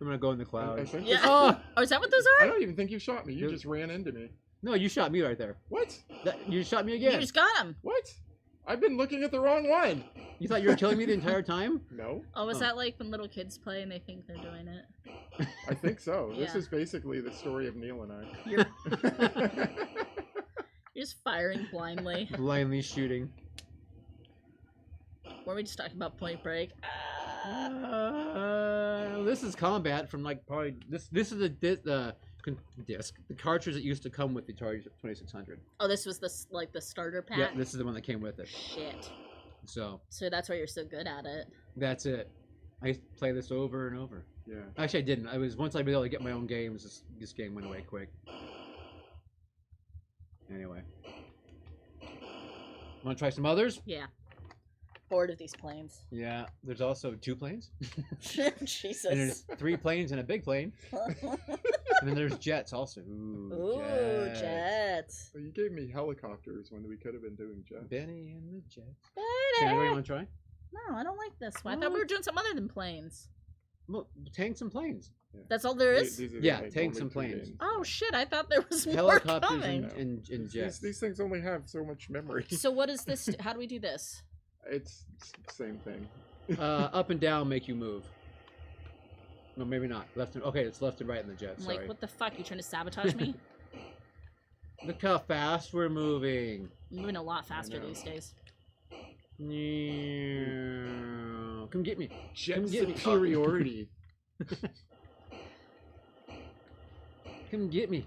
I'm gonna go in the I clouds. think Yeah. Oh Oh, is that what those I are? don't even think you shot me. You Nope. just ran into me. no, you shot me right there. What? You shot me You again. just got him. What? I've been looking at the wrong one. You thought you were killing me the entire time? No, Oh, was Oh. that like when little kids play and they think they're doing it? I think so. This Yeah. is basically the story of Neil and I. You're, you're just firing blindly. Blindly shooting. Were we just talking about Point Break? This is combat from like probably this is the disc, the cartridge that used to come with the Atari 2600. Oh, this was the like the starter pack. Yeah, this is the one that came with it. Shit. So So that's why you're so good at it. that's it. I used to play this over and over. Yeah. Actually, I didn't. I was once I was able to get my own games. This game went away quick. Anyway, want to try some others? Yeah. Bored of these planes. Yeah. There's also 2 planes. Jesus. And there's 3 planes and a big plane. And then there's jets also. Ooh, Ooh, jets. Well, you gave me helicopters when we could have been doing jets. Benny and the jets. Sandra, you want to try? No, I don't like this one. I thought we were doing some other than planes. Well, tanks and planes. That's all there is? These are Yeah, like tanks only and 3 planes. games. Oh shit, I thought there was more Helicopters coming. and jets. These things only have so much memory. So what is this? How do we do this? It's same thing. Up and down make you move. No, maybe not. Left and okay, it's left and right in the jets. I'm Sorry. like, what the fuck? You trying to sabotage me? Look how fast we're moving. I'm moving a lot faster know. these days. Come get me. Jet Come get me. superiority. Come get me.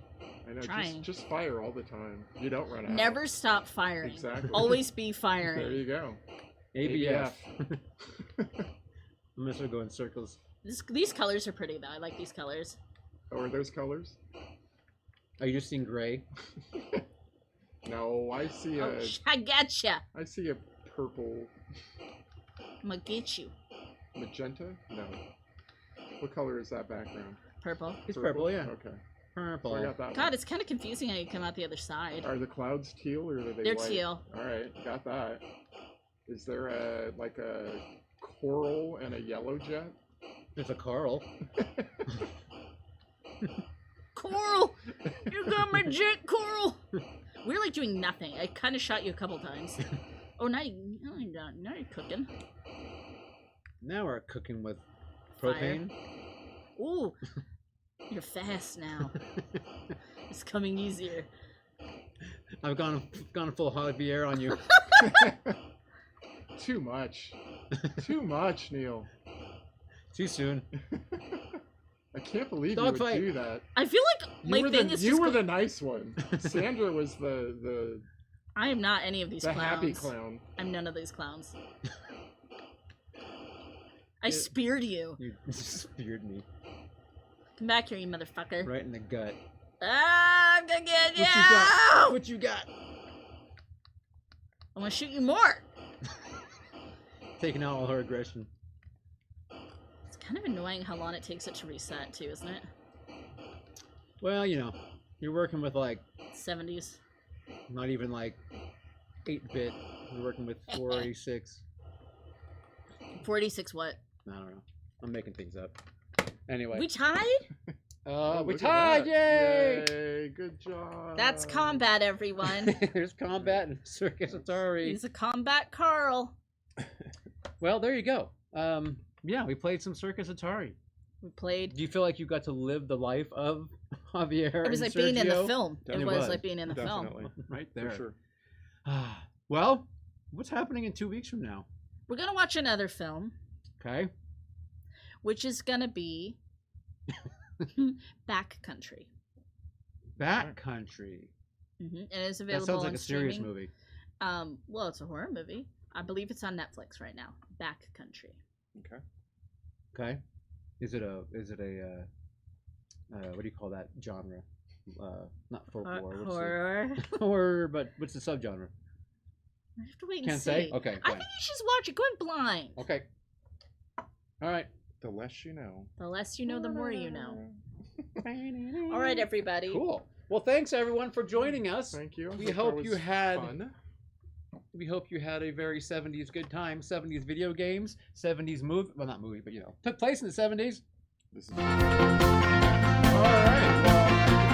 I know. Trying. Just fire all the time. You don't run out. Never stop firing. Exactly. Always be There firing. you go. ABF. I'm gonna start going circles. These colors are pretty though. I like these colors. Oh, are those colors? Are you just seeing gray? No, I see a. Oh, I gotcha. I see a purple I'm gonna get you. magenta. No. What color is that background? Purple. It's purple, yeah. Okay. Purple. So I got that. God, one. it's kind of confusing how you come out the other side. Are the clouds teal or are they They're white? teal. All right, got that. Is there a coral and a yellow jet? It's a Carl. Coral! You got my jet, Coral! We're like doing nothing. I kind of shot you a couple times. Oh, now you're cooking. Now we're cooking with Fire. propane. Ooh, you're fast now. It's coming easier. I've gone full Javier on you. Too much. Too much, Neil. Too soon. I can't believe Dog you would fight. do that. I feel like my thing is You just were the nice one. Sandra was the I am not any of these clowns. happy clown. I'm none of these clowns. I speared you. You speared me Come back here, you motherfucker. right in the gut. Ah, I'm gonna get you! What you got? I'm gonna shoot you more. Taking out all her aggression. It's kind of annoying how long it takes it to reset, too, isn't it? Well, you know, you're working with like 70s. not even like 8-bit. You're working with 486. 46 what? I don't know. I'm making things up. Anyway. We tied? We Look at tied! that. Yay! Yay! Good job. That's combat, everyone. There's combat and Circus Atari. He's a combat Carl. Well, there you go. Yeah, we played some Circus Atari. We played. Do you feel like you got to live the life of Javier? It was and like being in the Sergio? film. It Definitely was was. like being in the film. Definitely. Right For there. sure. Well, what's happening in 2 weeks from now? We're gonna watch another film, Okay. which is gonna be Backcountry. Backcountry. And it's That available sounds like on a serious streaming. movie. Well, it's a horror movie. I believe it's on Netflix right now. Backcountry. Okay. Okay. Is it a what do you call that genre? Not folklore. What's Horror. the, horror, but what's the subgenre? I have to wait and Can't see. say? Okay, I fine. think you should watch it. Go in blind. Okay. All right. The less you know. The less you know, the more you know. All right, everybody. Cool. Well, thanks everyone for joining us. Thank you. We that hope you was had fun. we hope you had a very 70s good time. 70s video games, 70s movie, well not movie, but you know, took place in the 70s. This is all right. Well,